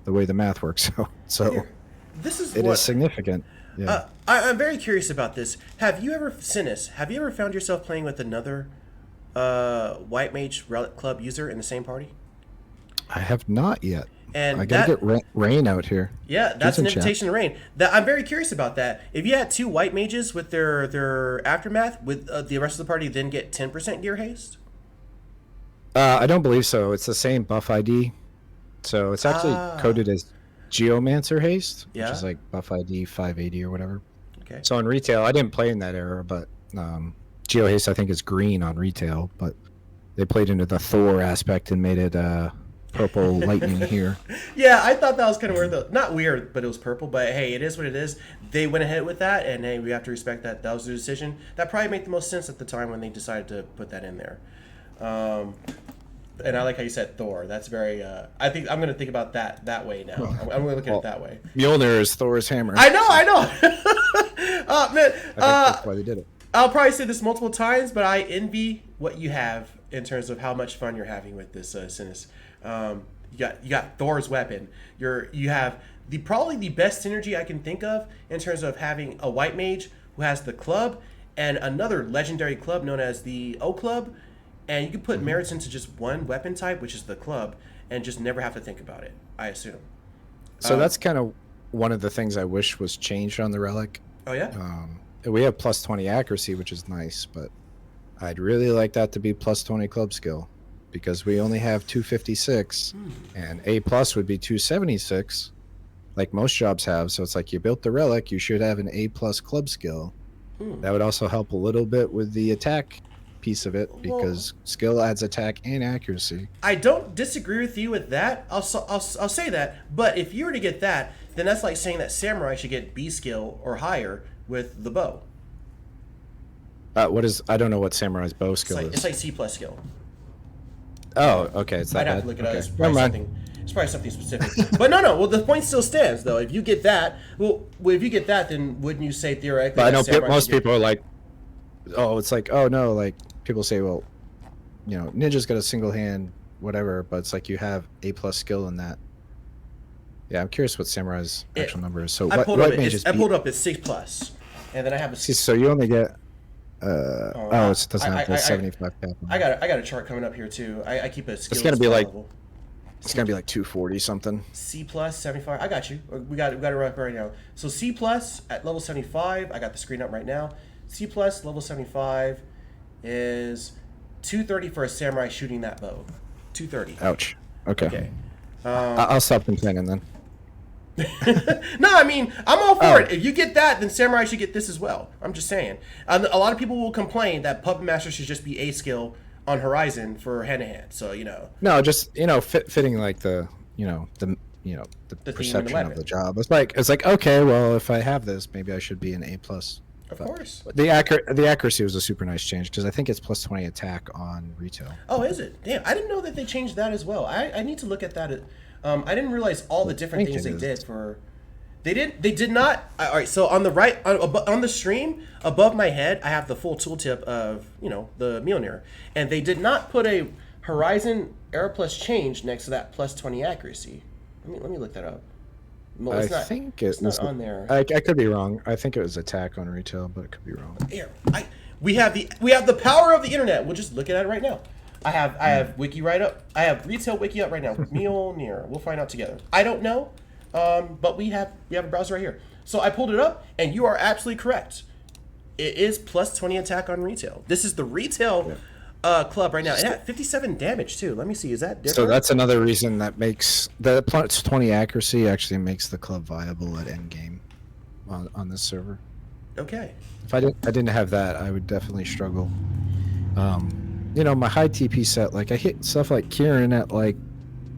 the way the math works. So this is it is significant. Yeah. I'm very curious about this. Have you ever found yourself playing with another White Mage Relic Club user in the same party? I have not yet. And I gotta get rain out here. yeah, that's an invitation to rain. That I'm very curious about that. If you had two white mages with their aftermath, would the rest of the party then get 10% gear haste? I don't believe so. It's the same buff ID, so it's actually coded as Geomancer Haste, which is like buff ID 580 or whatever. Okay. So on retail, I didn't play in that era, but Geo Haste I think is green on retail, but they played into the Thor aspect and made it purple lightning here. Yeah, I thought that was kind of weird though. Not weird, but it was purple. But hey, it is what it is. They went ahead with that, and hey, we have to respect that. That was their decision. That probably made the most sense at the time when they decided to put that in there. And I like how you said Thor. That's very. I think I'm gonna think about that way now. I'm gonna look at it that way. Mjolnir is Thor's hammer. I know. Man, I think that's why they did it. I'll probably say this multiple times, but I envy what you have in terms of how much fun you're having with this Sinnis. You got Thor's weapon. You have probably the best synergy I can think of in terms of having a white mage who has the club and another legendary club known as the O Club, and you can put merits into just one weapon type, which is the club, and just never have to think about it, I assume. So that's kind of one of the things I wish was changed on the relic. Oh yeah. We have plus 20 accuracy, which is nice, but I'd really like that to be plus 20 club skill, because we only have 256, and A plus would be 276, like most jobs have. So it's like you built the relic, you should have an A plus club skill. That would also help a little bit with the attack piece of it, because skill adds attack and accuracy. I don't disagree with you with that. I'll say that. But if you were to get that, then that's like saying that samurai should get B skill or higher with the bow. I don't know what samurai's bow skill is. It's like C plus skill. Oh, okay. It's that I'd have bad. to look it up. Okay. It's probably something specific. But no. Well, the point still stands, though. If you get that, if you get that, then wouldn't you say theoretically? But I know most people are like, oh, it's like, oh no, like people say, well, ninja's got a single hand, whatever, but it's like you have A plus skill in that. Yeah, I'm curious what samurai's actual number is. So I pulled up it's 6 plus, and then I have a. So you only get. It doesn't have the 75 cap. I got a chart coming up here too. I keep a skill. It's gonna be like. level. It's gonna be like 240 something. C plus 75. I got you. We got it right now. So C plus at level 75. I got the screen up right now. C plus level 75 is 230 for a samurai shooting that bow. 230. Ouch. Okay. Okay. I'll stop complaining then. No, I mean, I'm all for it. If you get that, then samurai should get this as well. I'm just saying. A lot of people will complain that puppet master should just be A skill on Horizon for hand to hand. So No, just fitting like the perception of the job. It's like okay, well, if I have this, maybe I should be an A plus. Of course. The accuracy was a super nice change, because I think it's plus 20 attack on retail. Oh, is it? Damn, I didn't know that they changed that as well. I need to look at that. I didn't realize all the different things they did for. They did not. All right. So on the right, on the stream above my head, I have the full tooltip of the Mjolnir, and they did not put a Horizon Air Plus change next to that plus 20 accuracy. Let me look that up. Well, it's not on there. I could be wrong. I think it was attack on retail, but it could be wrong. Here, we have the power of the internet. We'll just look at it right now. I have wiki right up. I have retail wiki up right now. Mjolnir. We'll find out together. I don't know, but we have a browser right here. So I pulled it up, and you are absolutely correct. It is plus 20 attack on retail. This is the retail club right now. It had 57 damage too. Let me see. Is that different? So that's another reason that makes the plus 20 accuracy actually makes the club viable at endgame on this server. Okay. If I didn't have that, I would definitely struggle. My high TP set, like I hit stuff like Kieran at like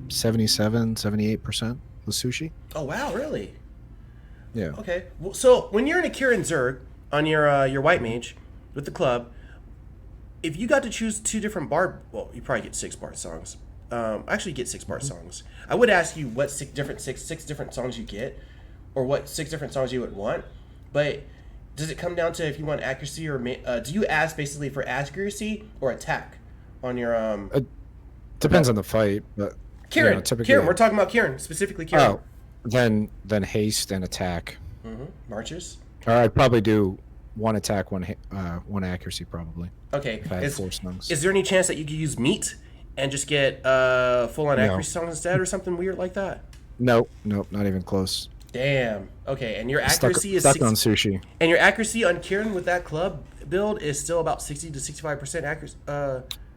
77, 78% with sushi. Oh wow, really? Yeah. Okay. Well, so when you're in a Kieran Zerg on your white mage with the club, if you got to choose two different bard, well, you probably get 6 bard songs. Actually, you get 6 bard songs. I would ask you what six different songs you get, or what 6 different songs you would want. But does it come down to if you want accuracy or do you ask basically for accuracy or attack on your It depends on the fight, but Kieran. Kieran, we're talking about Kieran specifically. Kieran. Oh, then haste and attack. Marches. Or I'd probably do one attack, one accuracy probably. Okay. If I had 4 snungs. Is there any chance that you could use meat and just get full on No. accuracy songs instead, or something weird like that? Nope, not even close. Damn. Okay, and your Stuck, accuracy is stuck on sushi. and your accuracy on Kieran with that club build is still about 60 to 65% accuracy.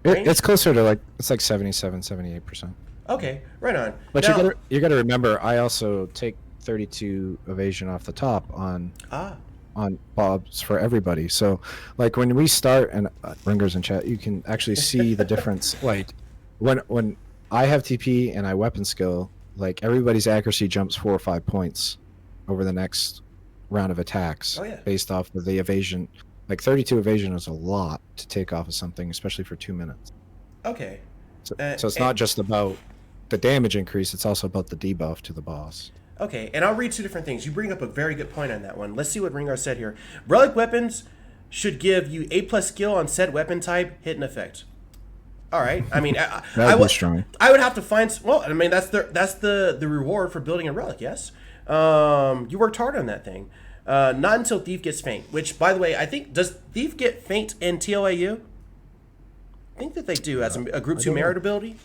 Range? It's closer to like 77, 78%. Okay, right on. But Now, you gotta remember, I also take 32 evasion off the top on bobs for everybody. So, like when we start, and Ringers in chat, you can actually see the difference. Like when I have TP and I weapon skill, like everybody's accuracy jumps 4 or 5 points over the next round of attacks. Oh, yeah. Based off of the evasion. Like 32 evasion is a lot to take off of something, especially for 2 minutes. okay. So it's not just about the damage increase, it's also about the debuff to the boss. Okay, and I'll read two different things. You bring up a very good point on that one. Let's see what Ringar said here. Relic weapons should give you A+ skill on said weapon type, hit and effect. All right. I mean, I would strong. I would have to find. Well, I mean, that's the reward for building a relic. Yes. You worked hard on that thing. Not until Thief gets faint. Which, by the way, I think does Thief get faint in TOAU? I think that they do as a group 2 merit ability.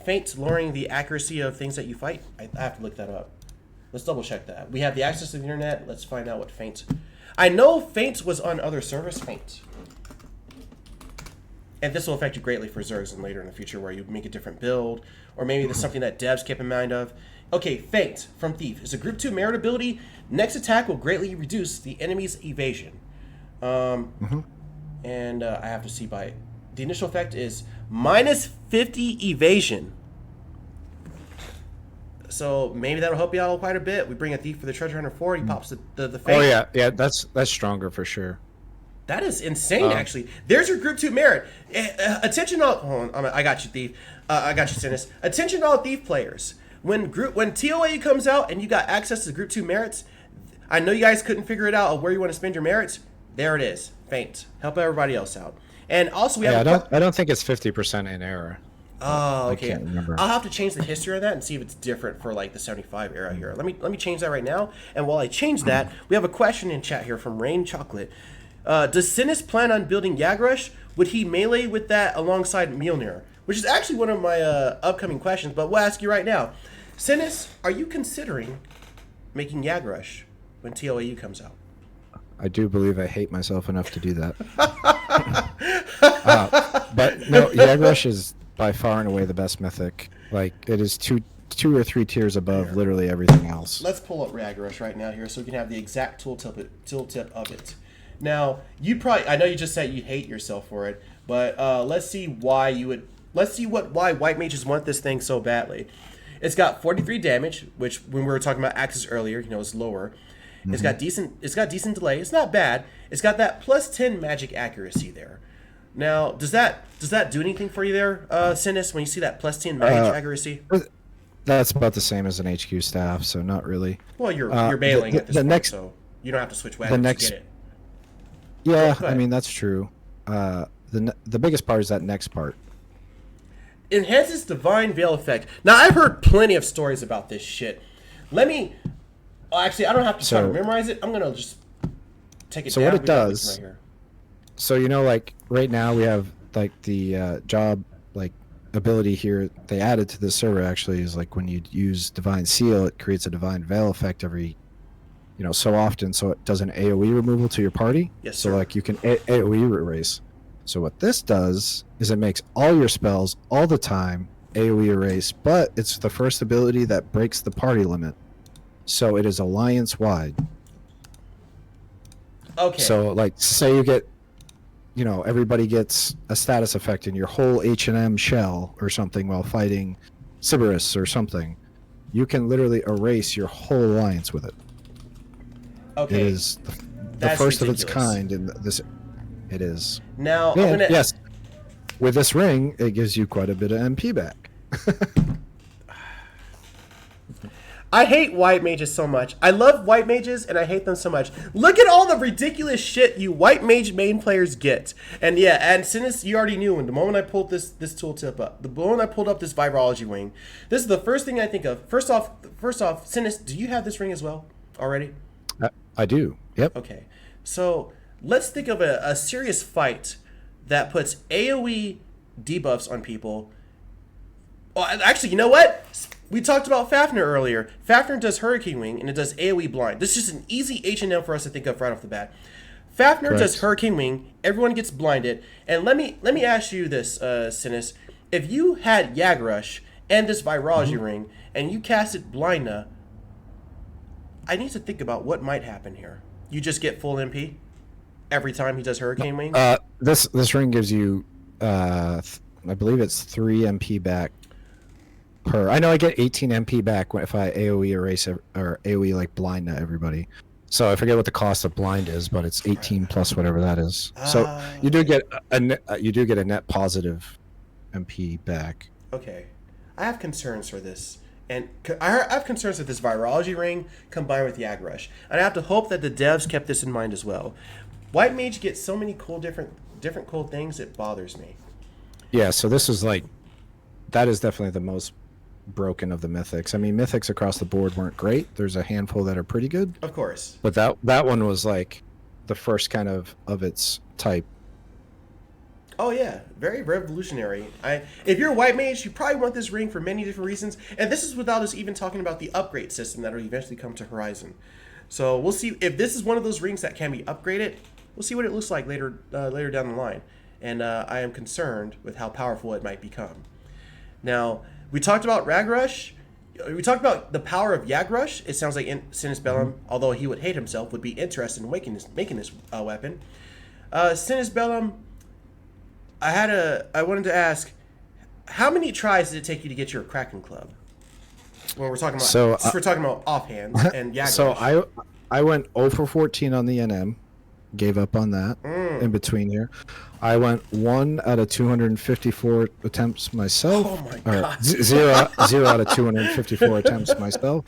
Faint, lowering the accuracy of things that you fight. I have to look that up. Let's double check that. We have the access to the internet. Let's find out what faint. I know faint was on other servers. Faint. And this will affect you greatly for Zergs and later in the future where you make a different build, or maybe there's something that devs keep in mind of. Okay, Faint from Thief is a group 2 merit ability. Next attack will greatly reduce the enemy's evasion. And I have to see by the initial effect is minus 50 evasion. So maybe that'll help you out quite a bit. We bring a Thief for the Treasure Hunter 4. He pops the Faint. Oh yeah, that's stronger for sure. That is insane, actually. There's your group 2 merit. Attention all... Hold on, I got you, Thief. I got you, Sinnis. Attention all Thief players. When TOA comes out and you got access to group 2 merits, I know you guys couldn't figure it out of where you want to spend your merits. There it is. Faint. Help everybody else out. And also we have... I don't think it's 50% in error. Oh, okay. I can't remember. I'll have to change the history of that and see if it's different for like the 75 era here. Let me change that right now. And while I change that, we have a question in chat here from Rain Chocolate. Does Sinnis plan on building Yagrush? Would he melee with that alongside Mjolnir? Which is actually one of my upcoming questions, but we'll ask you right now. Sinnis, are you considering making Yagrush when TOAU comes out? I do believe I hate myself enough to do that. But no, Yagrush is by far and away the best mythic. Like, it is two or three tiers above literally everything else. Let's pull up Yagrush right now here so we can have the exact tooltip of it. Now, I know you just said you hate yourself for it, but let's see why why white mages want this thing so badly. It's got 43 damage, which when we were talking about axes earlier, is lower. It's got decent delay. It's not bad. It's got that plus 10 magic accuracy there. Now, does that do anything for you there, Sinnis, when you see that plus 10 magic accuracy? That's about the same as an HQ staff, so not really. Well, you're bailing at this point, so you don't have to switch wagons to get it. Yeah, I mean, that's true. The biggest part is that next part. Enhances Divine Veil effect. Now, I've heard plenty of stories about this shit. Actually, I don't have to try to memorize it. I'm going to just take it down. So what it does, right here. So, like, right now we have, like, the job, like, ability here they added to this server, actually, is, like, when you use Divine Seal, it creates a Divine Veil effect every... so often, so it does an AoE removal to your party. Yes, so sir. like you can AoE erase. So what this does is it makes all your spells all the time AoE erase, but it's the first ability that breaks the party limit. So it is alliance wide. Okay. So like say you get, everybody gets a status effect in your whole H&M shell or something while fighting Sybaris or something. You can literally erase your whole alliance with it. Okay. It is the first of its kind in this. It is. Now, yes. With this ring, it gives you quite a bit of MP back. I hate white mages so much. I love white mages, and I hate them so much. Look at all the ridiculous shit you white mage main players get. And yeah, and Sinnis, you already knew when the moment I pulled this tooltip up, the moment I pulled up this virology wing, this is the first thing I think of. First off, Sinnis, do you have this ring as well already? I do. Yep. Okay. So let's think of a serious fight that puts AoE debuffs on people. Oh, actually, you know what? We talked about Fafnir earlier. Fafnir does Hurricane Wing, and it does AoE Blind. This is just an easy H&M for us to think of right off the bat. Fafnir does Hurricane Wing. Everyone gets blinded. And let me ask you this, Sinnis. If you had Yagrush and this Virology Ring, and you casted Blindna, I need to think about what might happen here. You just get full MP every time he does Hurricane Wing? This ring gives you, I believe it's 3 MP back per. I know I get 18 MP back if I AoE erase or AoE like Blindna everybody. So I forget what the cost of blind is, but it's 18 plus whatever that is. So you do get a net positive MP back. Okay, I have concerns for this, and I have concerns with this Virology Ring combined with Yagrush, and I have to hope that the devs kept this in mind as well. White Mage gets so many cool different cool things, it bothers me. Yeah, so this is like, that is definitely the most broken of the mythics. I mean, mythics across the board weren't great. There's a handful that are pretty good. Of course. But that one was like the first kind of its type. Oh yeah, very revolutionary. If you're a White Mage, you probably want this ring for many different reasons, and this is without us even talking about the upgrade system that will eventually come to Horizon. So we'll see if this is one of those rings that can be upgraded. We'll see what it looks like later down the line, and I am concerned with how powerful it might become. Now, we talked about Yagrush. We talked about the power of Yagrush. It sounds like cinnisbellum, although he would hate himself, would be interested in making this weapon. Cinnisbellum, I wanted to ask, how many tries did it take you to get your Kraken Club? When we're talking about, we're talking about offhand and Yagrush. So I went 0 for 14 on the NM, gave up on that in between here. I went 1 out of 254 attempts myself. Oh my god! Zero out of 254 attempts myself,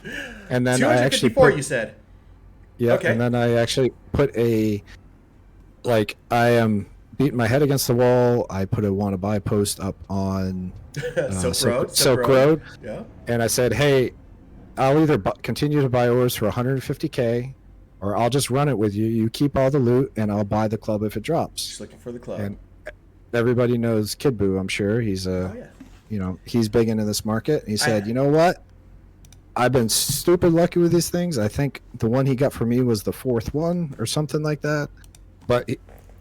and then I actually you said. Yeah, okay. And then I actually put I am beating my head against the wall. I put a want to buy post up on Silk Road. Yeah. And I said, hey, I'll either continue to buy ores for 150k, or I'll just run it with you. You keep all the loot, and I'll buy the club if it drops. Just looking for the club. And everybody knows Kid Buu, I'm sure. He's he's big into this market. He said, you know what? I've been stupid lucky with these things. I think the one he got for me was the 4th one or something like that. But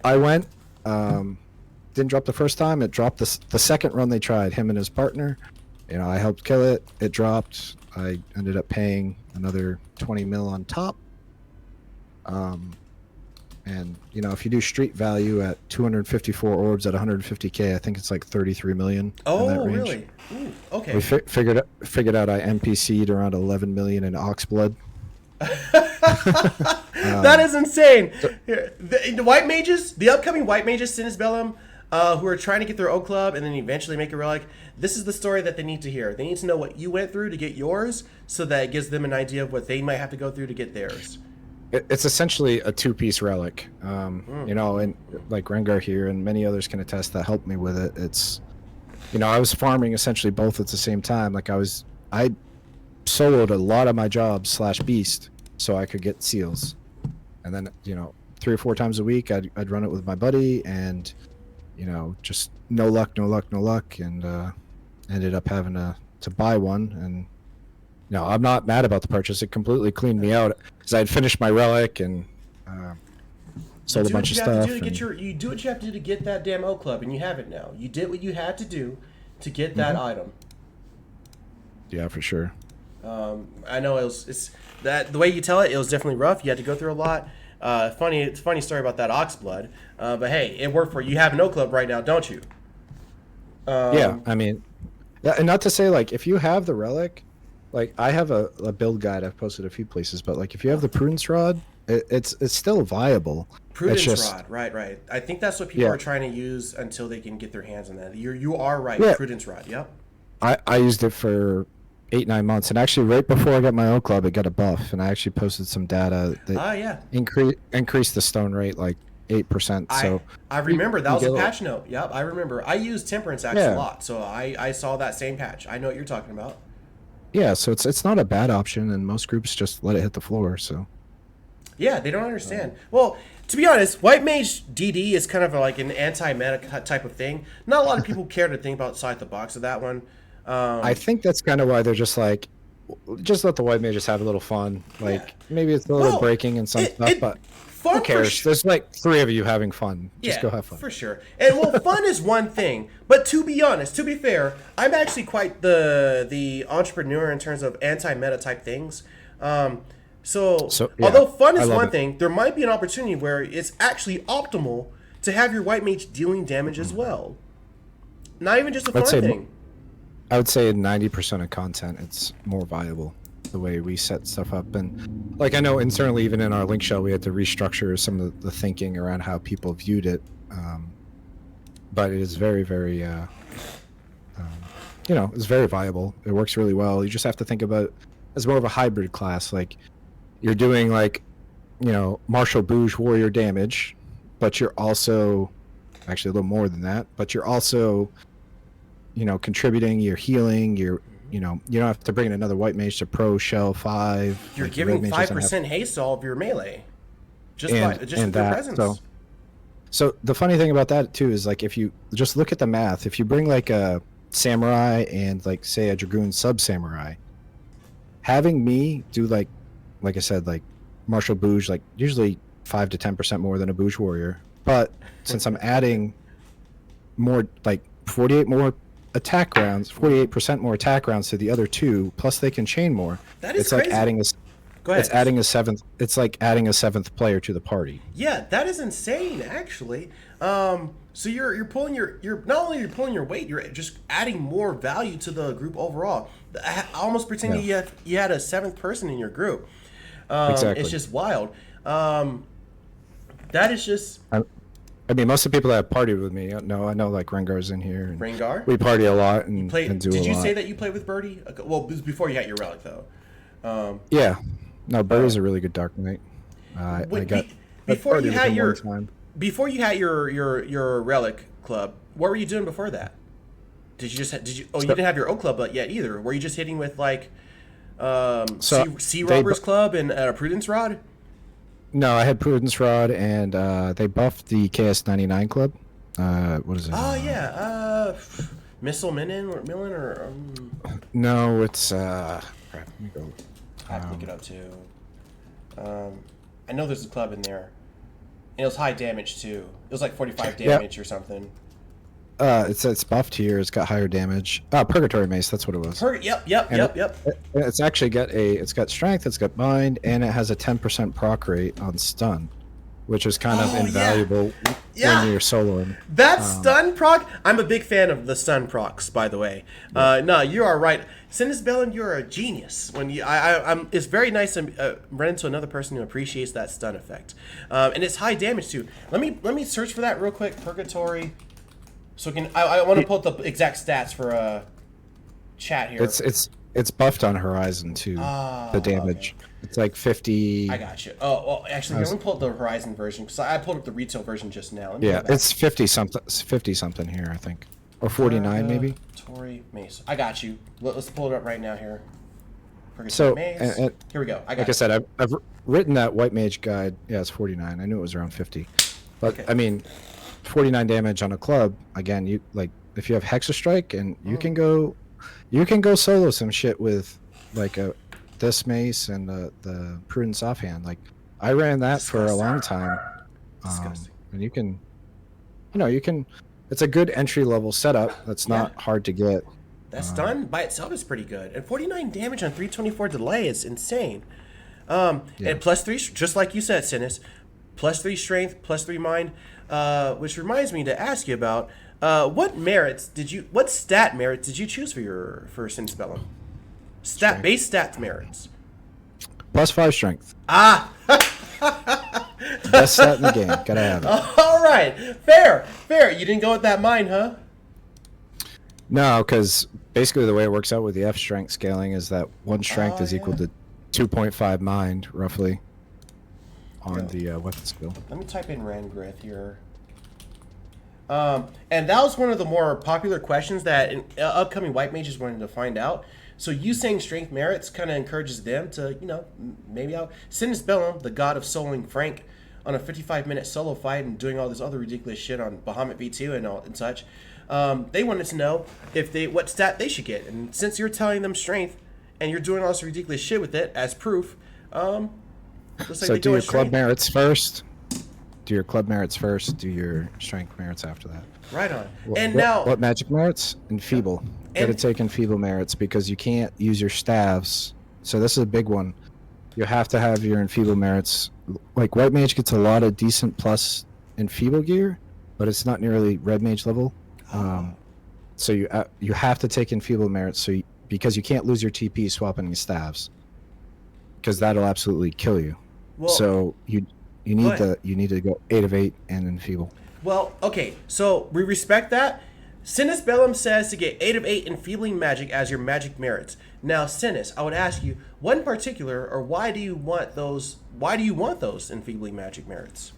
I went, didn't drop the first time. It dropped the second run they tried, him and his partner. I helped kill it. It dropped. I ended up paying another 20 mil on top. And if you do street value at 254 orbs at 150k, I think it's like 33 million. Oh, in that range. Really? Ooh, okay. We figured out I NPC'd around 11 million in Oxblood. That is insane. The White Mages, the upcoming White Mages, cinnisbellum, who are trying to get their own club and then eventually make a relic. This is the story that they need to hear. They need to know what you went through to get yours, so that it gives them an idea of what they might have to go through to get theirs. It's essentially a 2-piece relic, and like Rengar here and many others can attest that helped me with it. It's, I was farming essentially both at the same time. Like I soloed a lot of my jobs / beast so I could get seals, and then 3 or 4 times a week I'd run it with my buddy, and just no luck, and ended up having to buy one. And I'm not mad about the purchase. It completely cleaned me out, because I had finished my relic and sold a bunch of stuff. You do what you have to do to get that damn O Club, and you have it now. You did what you had to do to get that item. Yeah, for sure. I know it's that the way you tell it, it was definitely rough. You had to go through a lot. Funny story about that Oxblood. But hey, it worked for you. You have an O Club right now, don't you? Yeah, I mean, and not to say like if you have the relic. Like I have a build guide I've posted a few places, but like if you have the Prudence Rod, it's still viable. Prudence Rod, right. I think that's what people are trying to use until they can get their hands on that. You are right, yeah. Prudence Rod, yep. I used it for 8-9 months, and actually right before I got my own club, it got a buff, and I actually posted some data that increased the stone rate like 8%. So I remember that was a patch note. Yep, I remember. I used Temperance Axe a lot, so I saw that same patch. I know what you're talking about. Yeah, so it's not a bad option, and most groups just let it hit the floor. So Yeah, they don't understand. Well, to be honest, White Mage DD is kind of like an anti-meta type of thing. Not a lot of people care to think about outside the box of that one. I think that's kind of why they're just like, just let the white mages have a little fun. Like maybe it's a little breaking and some stuff, but who cares? There's like 3 of you having fun. Just go have fun. For sure. And well, fun is one thing, but to be honest, to be fair, I'm actually quite the entrepreneur in terms of anti-meta type things. So although fun is one thing, there might be an opportunity where it's actually optimal to have your white mage dealing damage as well. Not even just a fun thing. I would say 90% of content, it's more viable the way we set stuff up. And like I know internally, even in our link shell, we had to restructure some of the thinking around how people viewed it. But it is very, very, it's very viable. It works really well. You just have to think about it as more of a hybrid class. Like you're doing like, martial bouge warrior damage, but you're also actually a little more than that, but you're also contributing, you're healing, you don't have to bring in another white mage to pro shell 5. You're giving 5% haste to all of your melee. Just with their presence. So the funny thing about that too is like if you just look at the math, if you bring like a samurai and like say a dragoon sub samurai, having me do like I said, like martial bouge, like usually 5 to 10% more than a bouge warrior. But since I'm adding more, like 48 more attack rounds, 48% more attack rounds to the other 2, plus they can chain more. That is it's crazy. Like adding a Go ahead. It's adding a seventh. It's like adding a 7th player to the party. Yeah, that is insane, actually. So you're pulling you're not only you're pulling your weight, you're just adding more value to the group overall. Almost pretending you had a 7th person in your group. Exactly. It's just wild. That is just. I mean, most of the people that have partied with me, I know like Rengar's in here. And Rengar? We party a lot and do a lot. Did you say that you played with Birdie? Well, it was before you had your relic, though. Yeah. No, Birdie's a really good Dark Knight. Before you had your relic club, what were you doing before that? You didn't have your O club yet either. Were you just hitting with like Sea Robbers Club and a Prudence Rod? No, I had Prudence Rod, and they buffed the KS99 club. What is it? Oh yeah, Missile Millen or No, it's crap. Let me go. I have to look it up too. I know there's a club in there. And it was high damage too. It was like 45 damage or something. It's buffed here. It's got higher damage. Purgatory Mace. That's what it was. Yep. It's actually it's got strength. It's got bind, and it has a 10% proc rate on stun, which is kind of invaluable when you're soloing. That stun proc. I'm a big fan of the stun procs, by the way. No, you are right. Cinnisbellum, you're a genius. It's very nice to run into another person who appreciates that stun effect, and it's high damage too. Let me search for that real quick. Purgatory. So I want to pull up the exact stats for chat here. It's buffed on Horizon too. The damage. Okay. It's like 50. I got you. Oh well, actually, let me pull up the Horizon version because I pulled up the retail version just now. It's 50 something here, I think, or 49 maybe. Tory Mace. I got you. Let's pull it up right now here. So here we go. I said, I've written that White Mage guide. Yeah, it's 49. I knew it was around 50, but I mean. 49 damage on a club. Again, you like if you have Hexa Strike and you can go solo some shit with like this mace and the Prudence offhand. Like I ran that for a long time. And you can it's a good entry level setup that's not hard to get. That stun by itself is pretty good. And 49 damage on 324 delay is insane. And +3, just like you said, Sinnis, +3 strength, +3 mind. Which reminds me to ask you about what stat merits did you choose for Cinnisbellum? Base stat merits. +5 strength. Best stat in the game. Gotta have it. All right, fair. You didn't go with that mind, huh? No, because basically the way it works out with the F strength scaling is that 1 strength is equal to 2.5 mind, roughly. On the weapon skill. Let me type in Rangrith here. And that was one of the more popular questions that upcoming white mages wanted to find out. So you saying strength merits kind of encourages them to, maybe out cinnisbellum, the god of soloing Frank on a 55-minute solo fight and doing all this other ridiculous shit on Bahamut V2 and such. They wanted to know what stat they should get. And since you're telling them strength and you're doing all this ridiculous shit with it as proof, looks like So do your club merits first. Do your club merits first. Do your strength merits after that. Right on. What magic merits? Enfeeble. Got to take enfeeble merits because you can't use your staves. So this is a big one. You have to have your enfeeble merits. Like white mage gets a lot of decent plus enfeeble gear, but it's not nearly red mage level. So you have to take enfeeble merits because you can't lose your TP swapping your staves, because that'll absolutely kill you. Well, so you need to go 8 of 8 and enfeeble. Well, okay, so we respect that. Cinnisbellum says to get 8 of 8 enfeebling magic as your magic merits. Now, Cinnis, I would ask you, what in particular, or why do you want those? Why do you want those enfeebling magic merits?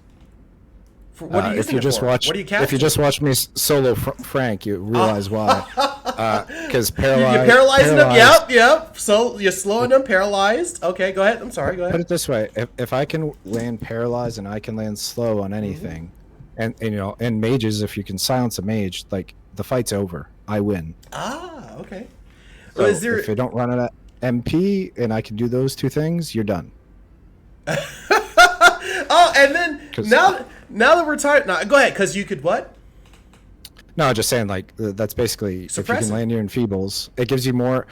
What are you using it for? What are you casting? If you just watch me solo Frank, you realize why. Because paralyzed. You're paralyzing them. Yep. So you're slowing them, paralyzed. Okay, go ahead. I'm sorry. Go ahead. Put it this way: if I can land paralyzed and I can land slow on anything, and mages, if you can silence a mage, like the fight's over. I win. Okay. So if you don't run an MP and I can do those two things, you're done. And then now that we're tired, go ahead, because you could what? No, just saying, like, that's basically, if you can land your enfeebles, it gives you more.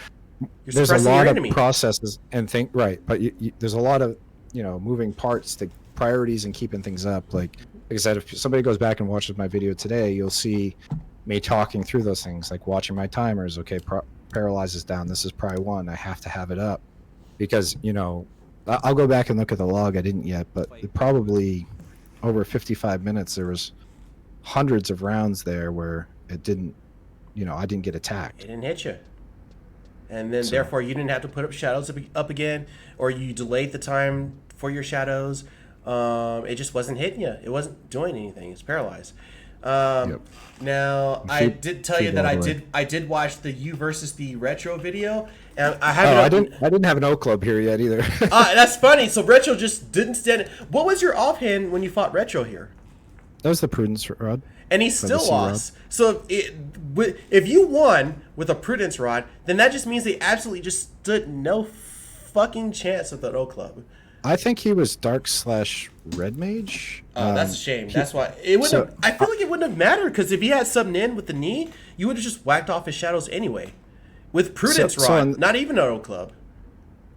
There's a lot of processes and right, but there's a lot of moving parts to priorities and keeping things up. Like I said, if somebody goes back and watches my video today, you'll see me talking through those things, like watching my timers. Okay, paralyzes down. This is pry 1. I have to have it up because I'll go back and look at the log. I didn't yet, but probably over 55 minutes there was hundreds of rounds there where it didn't, I didn't get attacked. It didn't hit you. And then therefore you didn't have to put up shadows up again, or you delayed the time for your shadows. It just wasn't hitting you. It wasn't doing anything. It's paralyzed. Now I did tell you that I did watch the you versus the retro video, and I didn't have an O club here yet either. That's funny. So retro just didn't stand it. What was your offhand when you fought retro here? That was the prudence rod. And he still lost. So if you won with a prudence rod, then that just means they absolutely just stood no fucking chance with that O club. I think he was dark/red mage. That's a shame. That's why it wouldn't. I feel like it wouldn't have mattered, because if he had something in with the knee, you would have just whacked off his shadows anyway. With prudence rod, not even an O club.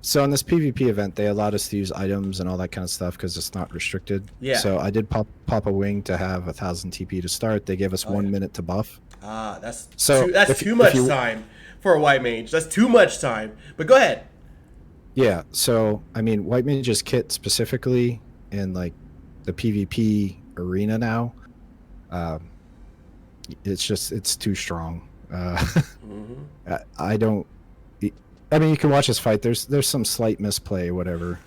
So in this PvP event, they allowed us to use items and all that kind of stuff because it's not restricted. Yeah. So I did pop a wing to have 1,000 TP to start. They gave us 1 minute to buff. That's too much time for a white mage. That's too much time. But go ahead. Yeah. So I mean, white mage's kit specifically in like the PvP arena now, it's too strong. I mean, you can watch this fight. There's some slight misplay, whatever.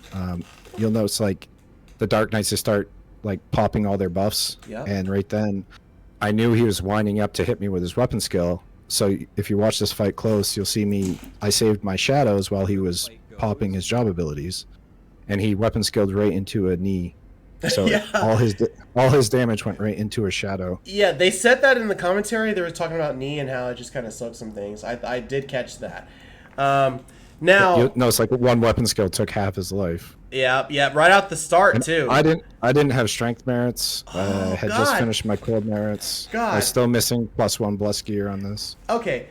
You'll notice like the Dark Knights, they start like popping all their buffs, and right then, I knew he was winding up to hit me with his weapon skill. So if you watch this fight close, you'll see I saved my shadows while he was popping his job abilities, and he weapon skilled right into a knee. So all his damage went right into a shadow. Yeah, they said that in the commentary. They were talking about knee and how it just kind of sucked some things. I did catch that. Now it's like one weapon skill took half his life. Yeah, right out the start too. I didn't have strength merits. I had just finished my club merits. I'm still missing +1 bless gear on this. Okay,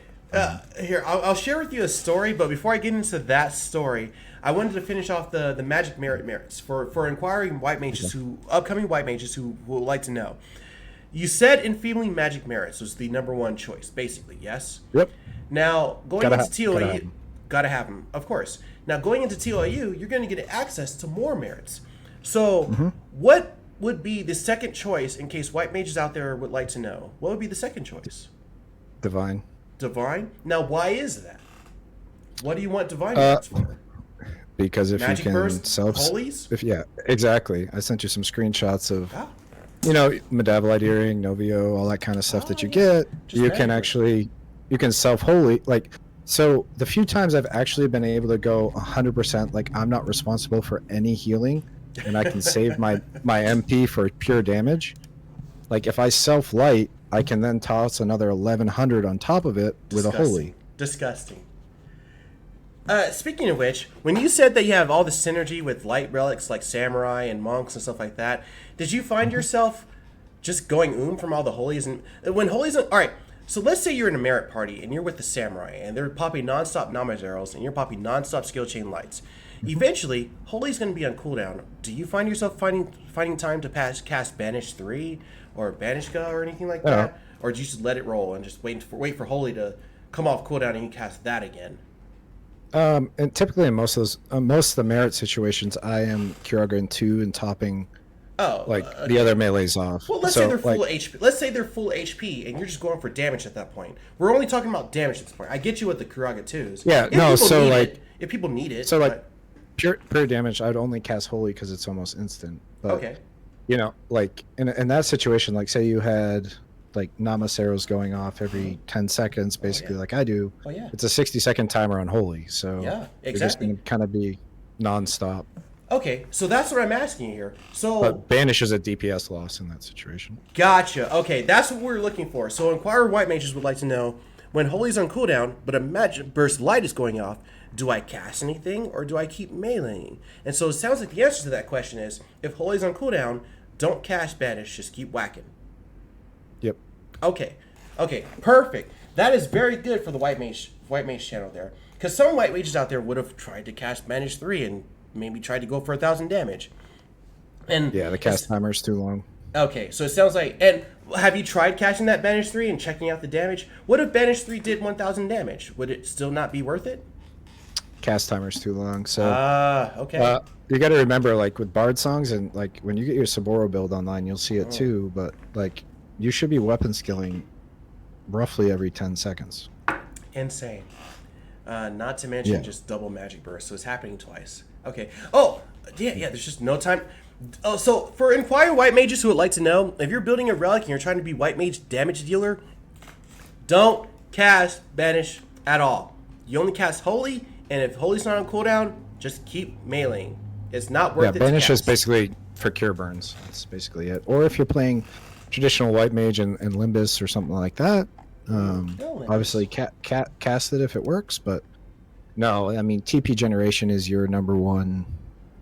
here I'll share with you a story, but before I get into that story, I wanted to finish off the magic merits for inquiring white mages upcoming white mages who would like to know. You said enfeebling magic merits was the #1 choice, basically, yes? Yep. Now, going into TOU, gotta have them, of course. Now, going into TOU, you're going to get access to more merits. So, what would be the second choice in case white mages out there would like to know? What would be the second choice? Divine. Divine? Now, why is that? What do you want divine merits for? Because if Magic you can burst, holies? exactly. I sent you some screenshots of you know, Metabolite Earring, Novio, all that kind of stuff that you get, Just you can magic. actually, you can self-holy, like, so the few times I've actually been able to go 100%, like, I'm not responsible for any healing, and I can save my MP for pure damage. Like, if I self-light, I can then toss another 1100 on top of it with a holy. Disgusting. Disgusting. Speaking of which, when you said that you have all the synergy with light relics like samurai and monks and stuff like that, did you find yourself just going from all the holies? And when holies, all right. So let's say you're in a merit party and you're with the samurai and they're popping nonstop Namaz arrows and you're popping nonstop skill chain lights. Eventually, holy's going to be on cooldown. Do you find yourself finding time to cast Banish 3 or Banishka or anything like that, or do you just let it roll and just wait for holy to come off cooldown and you cast that again? And typically in most of those, most of the merit situations, I am Kyogen 2 and topping Oh, like okay. the other melees off. Well, let's say they're full HP. Let's say they're full HP, and you're just going for damage at that point. We're only talking about damage at this point. I get you with the Kuraga 2s. Yeah, If no, people so need like, it, if people need it. so like but- pure damage, I would only cast holy because it's almost instant. But, okay. you know, like in that situation, like say you had like Namas arrows going off every 10 seconds, basically, like I do. Oh yeah. It's a 60-second timer on holy, so Yeah, you're just exactly. going to kind of be nonstop. Okay, so that's what I'm asking you here. So But banish is a DPS loss in that situation. gotcha. Okay, that's what we're looking for. So Inquirer White Mages would like to know, when Holy's on cooldown, but a Magic Burst Light is going off, do I cast anything or do I keep meleeing? And so it sounds like the answer to that question is, if Holy's on cooldown, don't cast Banish, just keep whacking. Yep. Okay, perfect. That is very good for the White Mage channel there. Because some White Mages out there would have tried to cast Banish 3 and maybe tried to go for 1,000 damage. And Yeah, the cast timer is too long. okay, so it sounds like... And have you tried casting that Banish 3 and checking out the damage? What if Banish 3 did 1,000 damage? Would it still not be worth it? Cast timer's too long. So Okay. you got to remember, like with Bard songs, and like when you get your Saboro build online, you'll see it too. But like you should be weapon skilling roughly every 10 seconds. Insane. Not to mention just double magic burst, so it's happening twice. Okay. Oh, yeah, there's just no time. Oh, so for inquiring white mages who would like to know, if you're building a relic and you're trying to be white mage damage dealer, don't cast Banish at all. You only cast Holy, and if Holy's not on cooldown, just keep meleeing. It's not worth it. Banish to is cast. basically for cure burns. That's basically it. Or if you're playing traditional white mage and Limbus or something like that, obviously cast it if it works. But no, I mean TP generation is your #1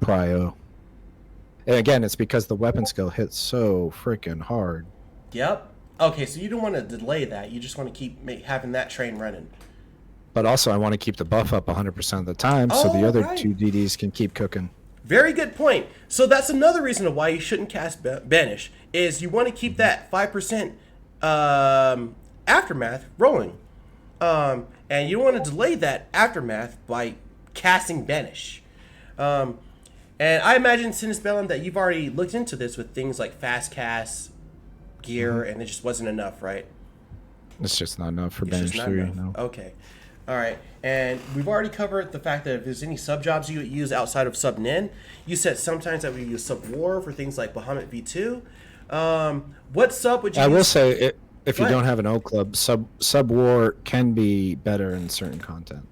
prio. And again, it's because the weapon skill hits so freaking hard. Yep. Okay, so you don't want to delay that. You just want to keep having that train running. But also, I want to keep the buff up 100% of the time, so the other two DDs can keep cooking. Very good point. So that's another reason of why you shouldn't cast Banish, is you want to keep that 5% aftermath rolling. And you don't want to delay that aftermath by casting Banish. And I imagine, cinnisbellum, that you've already looked into this with things like fast cast, gear, and it just wasn't enough, right? It's just not enough for It's Banish just not 3. enough. No. Okay. All right. And we've already covered the fact that if there's any sub jobs you use outside of sub nin, you said sometimes that we use sub war for things like Bahamut V2. What sub would you I use? will say, if you Go ahead. don't have an O club, sub war can be better in certain content.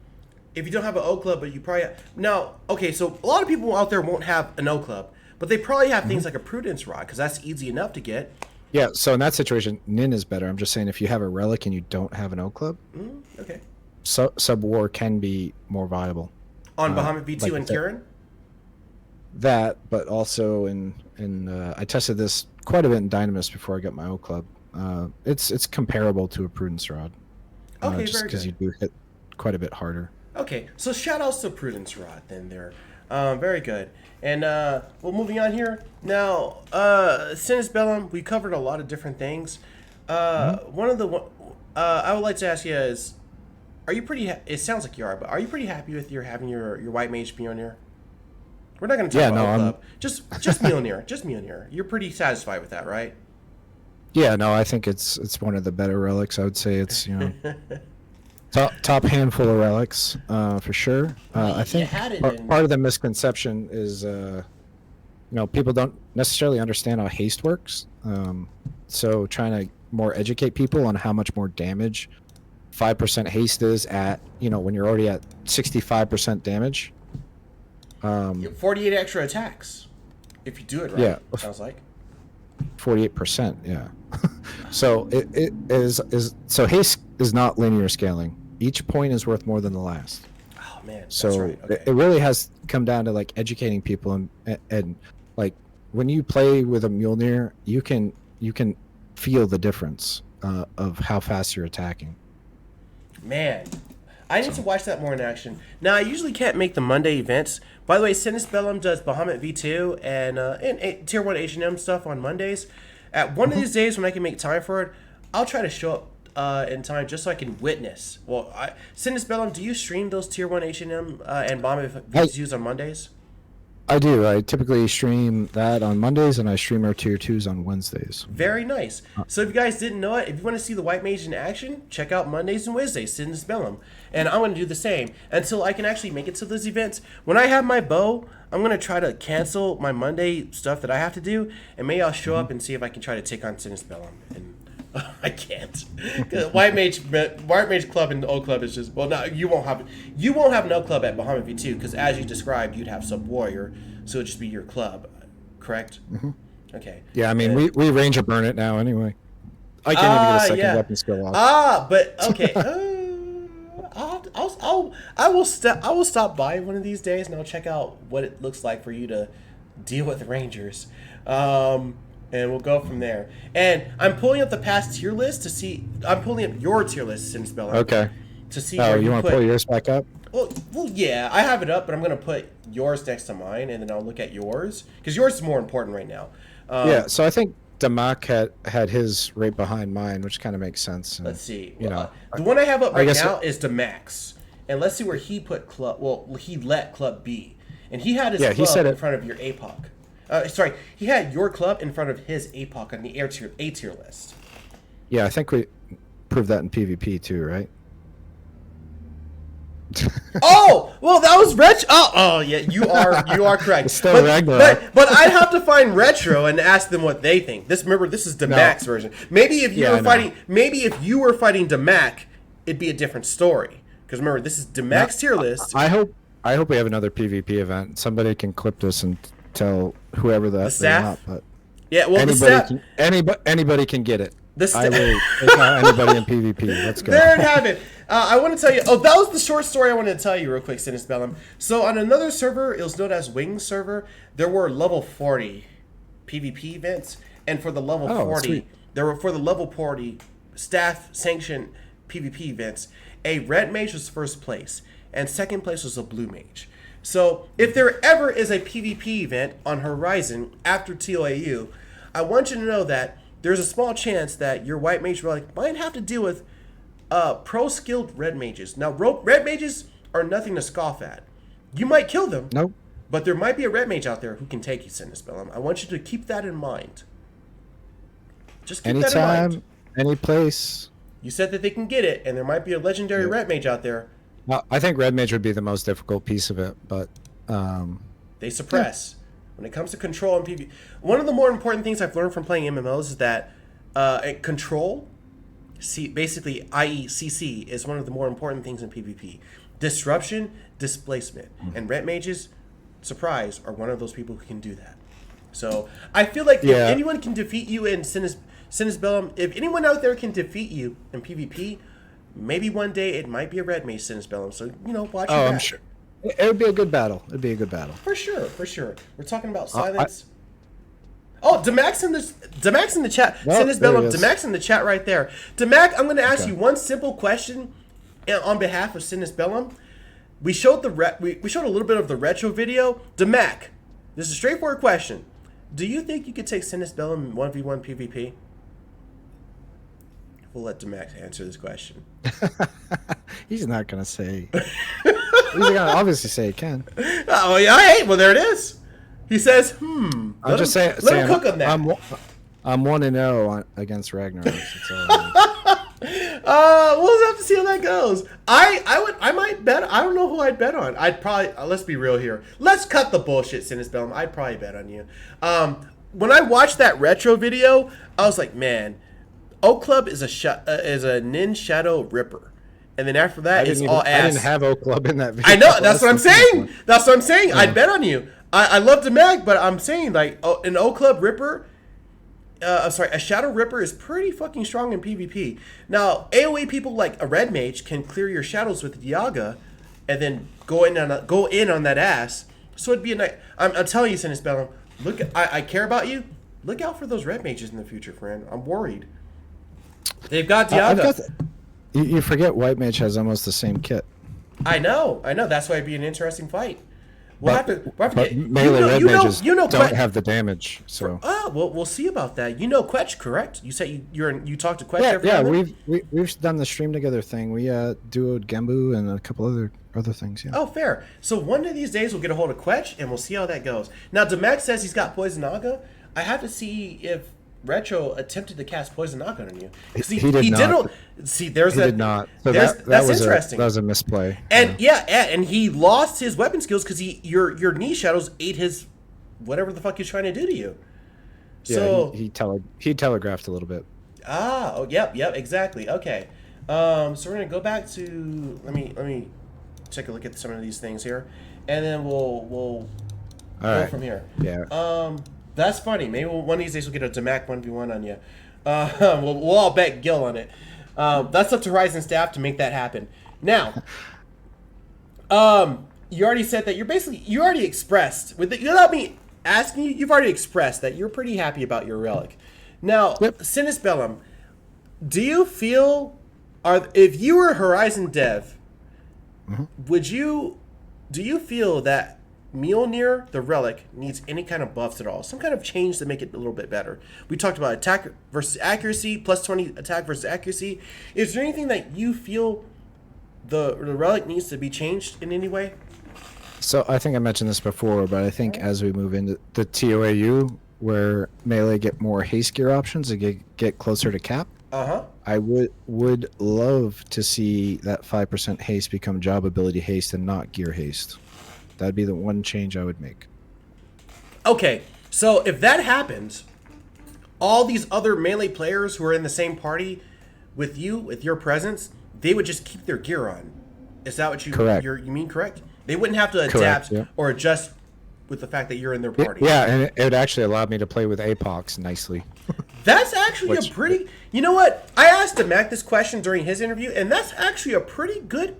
If you don't have an O club, but you probably now, okay, so a lot of people out there won't have an O club, but they probably have things like a prudence rod because that's easy enough to get. Yeah, so in that situation, Nin is better. I'm just saying if you have a relic and you don't have an O club, Okay. sub war can be more viable. On Bahamut V2 like and that. Kirin? That, but also I tested this quite a bit in Dynamis before I got my O club. It's comparable to a prudence rod. Okay, just very because good. you do hit quite a bit harder. Okay, so shout outs to Prudence Rod then there. Very good. And well, moving on here. Now, cinnisbellum, we covered a lot of different things. One of the I would like to ask you is, are you pretty? It sounds like you are, but are you pretty happy with having your white mage Mjolnir? We're not going to talk about O club. Just Mjolnir, just Mjolnir. You're pretty satisfied with that, right? Yeah, no, I think it's one of the better relics. I would say it's top handful of relics for sure. I think had it part of the misconception is people don't necessarily understand how haste works. So trying to more educate people on how much more damage 5% haste is at, when you're already at 65% damage. 48 extra attacks if you do it right. Yeah. Sounds like 48%. Yeah. So it is so haste is not linear scaling. Each point is worth more than the last. Oh man, that's So right. Okay. it really has come down to like educating people and like when you play with a Mjolnir, you can feel the difference of how fast you're attacking. Man, I need to watch that more in action. Now, I usually can't make the Monday events. By the way, Cinnisbellum does Bahamut V2 and Tier 1 H&M stuff on Mondays. At one of these days when I can make time for it, I'll try to show up in time just so I can witness. Well, Cinnisbellum, do you stream those Tier 1 H&M and Bahamut V2s on Mondays? I do. I typically stream that on Mondays, and I stream our Tier 2s on Wednesdays. Very nice. So if you guys didn't know it, if you want to see the White Mage in action, check out Mondays and Wednesdays, Cinnisbellum. And I'm going to do the same until I can actually make it to those events. When I have my bow, I'm going to try to cancel my Monday stuff that I have to do, and maybe I'll show up and see if I can try to take on Cinnisbellum. And I can't. White Mage Club and Old Club is just, well, no, you won't have no club at Bahamut V2 because as you described, you'd have Sub Warrior, so it'd just be your club, correct? Mm-hmm. Okay. Yeah, I mean we range a burn it now anyway. I can't even get a second weapon skill off. But okay. I will stop by one of these days and I'll check out what it looks like for you to deal with Rangers. And we'll go from there. And I'm pulling up the past tier list to see. I'm pulling up your tier list, Cinnisbellum. Okay. To see. Oh, you want to pull yours back up? Well, yeah, I have it up, but I'm gonna put yours next to mine, and then I'll look at yours because yours is more important right now. Yeah. So I think Damak had his right behind mine, which kind of makes sense. And, let's see. The one I have up right now is Damax, and let's see where he put club. Well, he let Club B, and he had his club in front of your APOC. Sorry, he had your club in front of his APOC on the A tier list. Yeah, I think we proved that in PvP too, right? Oh, well, that was Retro. Oh, yeah, you are correct. It's still Ragnarok. But I'd have to find Retro and ask them what they think. This is Damak's version. Maybe if you were fighting Damak, it'd be a different story. Because remember, this is Damak's tier list. I hope we have another PvP event. Somebody can clip this and tell whoever that the staff. Not, but yeah, well, anybody can get it. I will take out anybody in PvP. Let's go. There you have it. I want to tell you. Oh, that was the short story I wanted to tell you real quick, Cinnisbellum. So on another server, it was known as Wings server. There were level 40 PvP events, and for the level 40, sweet. there were for the level 40 staff sanctioned PvP events. A red mage was first place, and second place was a blue mage. So if there ever is a PvP event on Horizon after TOAU, I want you to know that there's a small chance that your White Mage Relic might have to deal with pro-skilled red mages. Now, red mages are nothing to scoff at. You might kill them. Nope. But there might be a red mage out there who can take you, Cinnisbellum. I want you to keep that in mind. Just keep that in mind. Anytime, any place. You said that they can get it, and there might be a legendary red mage out there. Well, I think red mage would be the most difficult piece of it, but they suppress. When it comes to control and PvP, one of the more important things I've learned from playing MMOs is that control, basically i.e. CC, is one of the more important things in PvP. Disruption, displacement, and red mages, surprise, are one of those people who can do that. So I feel like if anyone can defeat you in Cinnisbellum, if anyone out there can defeat you in PvP, maybe one day it might be a red mage Cinnisbellum. So watch your back. I'm sure. It would be a good battle. For sure. We're talking about silence. Damax in the chat. Cinnisbellum, Damax in the chat right there. Damak, I'm going to ask you one simple question on behalf of Cinnisbellum. We showed we showed a little bit of the retro video. Damak, this is a straightforward question. Do you think you could take Cinnisbellum in 1v1 PvP? We'll let Damak answer this question. He's not going to say. He's going to obviously say he can. Oh, yeah. Hey, well, there it is. He says, I'm just saying. Let him cook on that. I'm 1-0 against Ragnarok. We'll have to see how that goes. I might bet. I don't know who I'd bet on. I'd probably let's be real here. Let's cut the bullshit, cinnisbellum. I'd probably bet on you. When I watched that retro video, I was like, man, Oak Club is a Nin Shadow Ripper, and then after that, it's all ass. I didn't have Oak Club in that video. I know. That's what I'm saying. That's what I'm saying. Yeah. I'd bet on you. I love the mag, but I'm saying like an Oak Club Ripper. A Shadow Ripper is pretty fucking strong in PvP. Now, AoE people like a Red Mage can clear your shadows with Diaga, and then go in on that ass. So it'd be a nice. I'm telling you, cinnisbellum. Look, I care about you. Look out for those Red Mages in the future, friend. I'm worried. They've got Diaga. You forget White Mage has almost the same kit. I know. That's why it'd be an interesting fight. Melee Red Mages don't have the damage, so. We'll see about that. You know Quetch, correct? You said you talked to Quetch every time? Yeah, we've done the stream together thing. We duoed Gembu and a couple other things, yeah. Oh, fair. So one of these days we'll get a hold of Quetch, and we'll see how that goes. Now, Demek says he's got Poison Naga. I have to see if Retro attempted to cast Poison Naga on you. He did not. See, he did not. So that's interesting. That was a misplay. And and he lost his weapon skills because your knee shadows ate his whatever the fuck he's trying to do to you. So he telegraphed a little bit. Yep, exactly. Okay. So we're gonna go back to let me take a look at some of these things here, and then we'll go from here. Yeah. That's funny. Maybe one of these days we'll get a Demek 1v1 on you. We'll all bet Gil on it. That's up to Horizon staff to make that happen. Now, you already said that you already expressed, without me asking you, you've already expressed that you're pretty happy about your relic. Now, cinnisbellum, do you feel, if you were Horizon dev, do you feel that Mjolnir, the relic, needs any kind of buffs at all? Some kind of change to make it a little bit better. We talked about attack versus accuracy, plus 20 attack versus accuracy. Is there anything that you feel the relic needs to be changed in any way? So I think I mentioned this before, but I think as we move into the TOAU, where melee get more haste gear options and get closer to cap, I would love to see that 5% haste become job ability haste and not gear haste. That'd be the one change I would make. Okay, so if that happens, all these other melee players who are in the same party with you, with your presence, they would just keep their gear on. Is that what you mean, correct? They wouldn't have to adapt or adjust with the fact that you're in their party. Yeah, and it would actually allow me to play with Apox nicely. That's actually a pretty... You know what? I asked Demek this question during his interview, and that's actually a pretty good...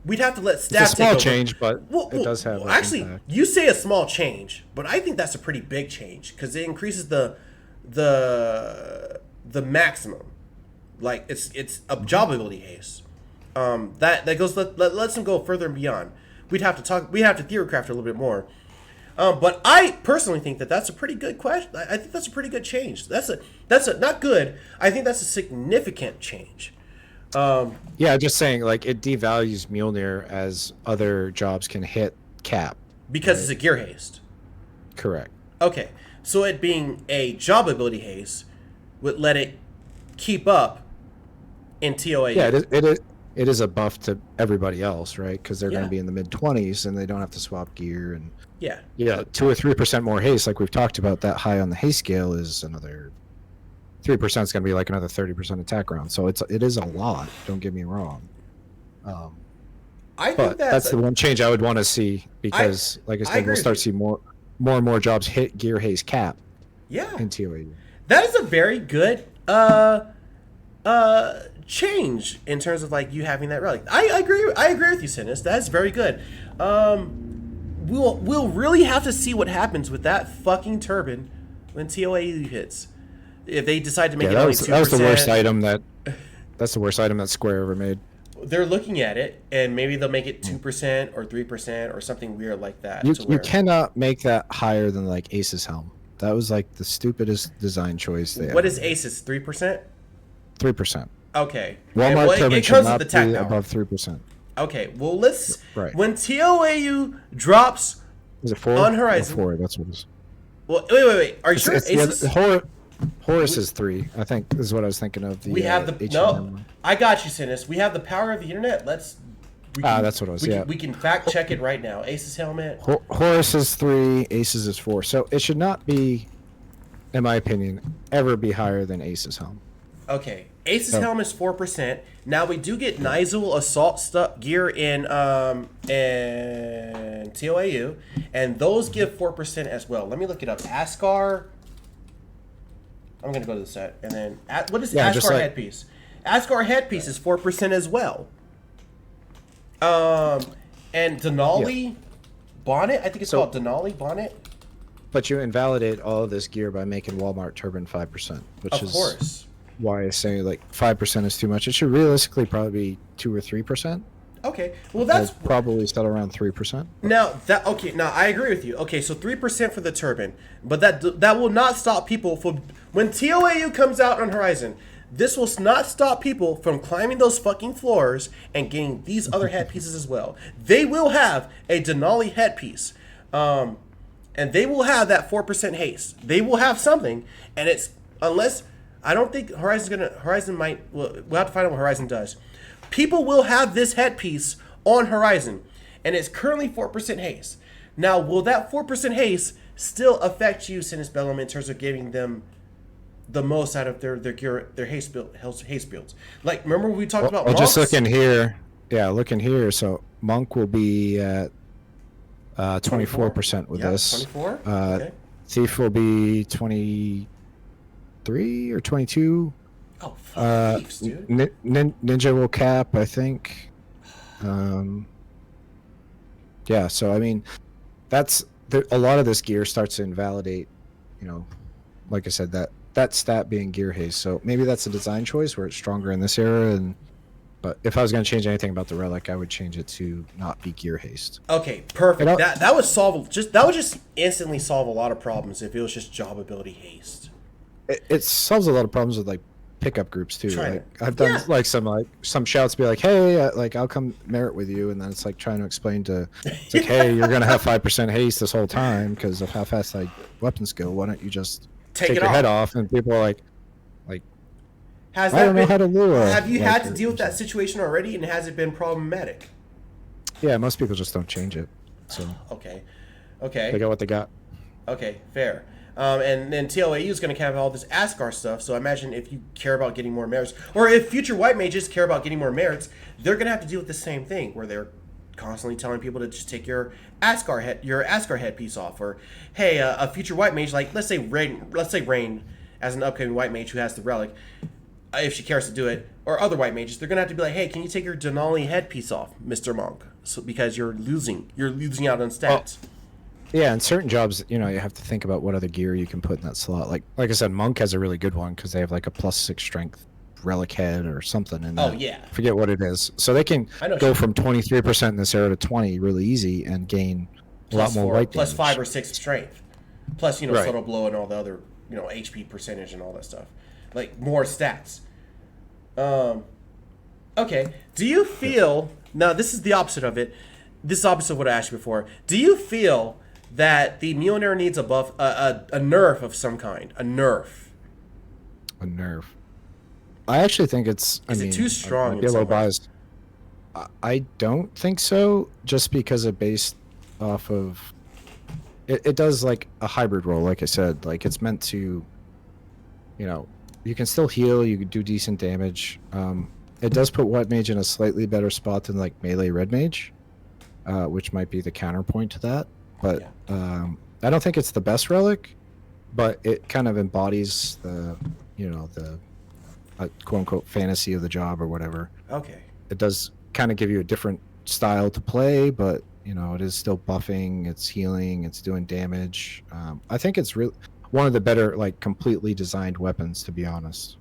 We'd have to let staff take over. It's a small change, but it does have actually, impact. You say a small change, but I think that's a pretty big change because it increases the maximum. Like, it's a job ability haste. That goes lets them go further and beyond. We have to theorycraft a little bit more. But I personally think that's a pretty good question. I think that's a pretty good change. That's a not good. I think that's a significant change. Just saying, like, it devalues Mjolnir as other jobs can hit cap. Because it's a gear haste. Correct. Okay, so it being a job ability haste would let it keep up in TOA. Yeah, it is a buff to everybody else, right? Because they're going to be in the mid-20s and they don't have to swap gear. And 2 or 3% more haste, like we've talked about, that high on the haste scale is another... 3% is going to be like another 30% attack round, so it is a lot. Don't get me wrong. I think that's the one change I would want to see because, like I said, we'll start seeing more and more jobs hit gear haste cap. Yeah. In TOA. That is a very good change in terms of like you having that relic. I agree with you, Sinnis. That's very good. We'll really have to see what happens with that fucking turban when TOA hits. If they decide to make it only 2%. That was the worst item that's the worst item that Square ever made. They're looking at it, and maybe they'll make it 2% or 3% or something weird like that. You cannot make that higher than like Ace's helm. That was like the stupidest design choice they What is Ace's? 3%? 3%. Okay. Walmart turban should not be above 3%. Okay, well let's... Right. When TOAU drops is it 4? On Horizon... 4, that's what it is. Well, wait. Are you sure? Horus is 3. I think is what I was thinking of. We have the no. I got you, Sinnis. We have the power of the internet. That's what it was. We can fact check it right now. Ace's helmet. Horus is 3. Aces is 4. So it should not be, in my opinion, ever be higher than Ace's helm. Okay, Ace's helm is 4%. Now we do get Nigel assault gear in TOAU, and those give 4% as well. Let me look it up. Ascar. I'm gonna go to the set, and then what is Ascar headpiece? Ascar headpiece is 4% as well. And Denali bonnet. I think it's called Denali bonnet. But you invalidate all of this gear by making Walmart Turban 5%, which of course. Why I say like 5% is too much. It should realistically probably be 2 or 3%. Okay, well that's probably still around 3%. Now I agree with you. Okay, so 3% for the turban, but that will not stop people from when TOAU comes out on Horizon. This will not stop people from climbing those fucking floors and getting these other headpieces as well. They will have a Denali headpiece, and they will have that 4% haste. They will have something, and it's unless. I don't think Horizon might. We'll have to find out what Horizon does. People will have this headpiece on Horizon, and it's currently 4% haste. Now, will that 4% haste still affect you, cinnisbellum, in terms of giving them the most out of their haste builds? Like, remember we talked about monks? Just looking here. Yeah, looking here. So Monk will be at 24% with this. 24. Okay. Thief will be 23 or 22. Oh, fuck Thieves, dude. Ninja will cap, I think. Yeah, so I mean, that's a lot of this gear starts to invalidate, like I said, that stat being gear haste. So maybe that's a design choice where it's stronger in this era. But if I was going to change anything about the relic, I would change it to not be gear haste. Okay, perfect. That would just instantly solve a lot of problems if it was just job ability haste. It solves a lot of problems with like pickup groups too. I've done some shouts be like, hey, I'll come merit with you, and then it's like trying to explain it's like, hey, you're gonna have 5% haste this whole time because of how fast I weapon skill. Why don't you just take your head off? And people are like, I don't know how to lure. Have you had to deal with that situation already, and has it been problematic? Yeah, most people just don't change it. So okay, they got what they got. Okay, fair. And then TOAU is going to have all this Ascar stuff, so I imagine if you care about getting more merits, or if future white mages care about getting more merits, they're going to have to deal with the same thing, where they're constantly telling people to just take your Ascar headpiece off, or hey, a future white mage, like let's say Rain as an upcoming white mage who has the relic, if she cares to do it, or other white mages, they're going to have to be like, hey, can you take your Denali headpiece off, Mr. Monk, so because you're losing out on stats. Yeah, in certain jobs, you have to think about what other gear you can put in that slot. Like I said, Monk has a really good one because they have like a +6 strength relic head or something in that. Oh, yeah. Forget what it is. So they can go from 23% in this era to 20 really easy and gain a lot more white damage. Plus 5 or 6 strength. Plus, subtle blow and all the other, HP percentage and all that stuff. Like, more stats. Okay. Do you feel... Now, this is the opposite of it. This is opposite of what I asked you before. Do you feel that the Mjolnir needs a buff, a nerf of some kind? A nerf. A nerf. I actually think it's... Is it too strong? I don't think so, just because it based off of... It does like a hybrid role, like I said. Like, it's meant to... you can still heal, you can do decent damage. It does put White Mage in a slightly better spot than like melee Red Mage, which might be the counterpoint to that. But I don't think it's the best relic, but it kind of embodies the quote unquote fantasy of the job or whatever. Okay. It does kind of give you a different style to play, but it is still buffing, it's healing, it's doing damage. I think it's really one of the better like completely designed weapons, to be honest.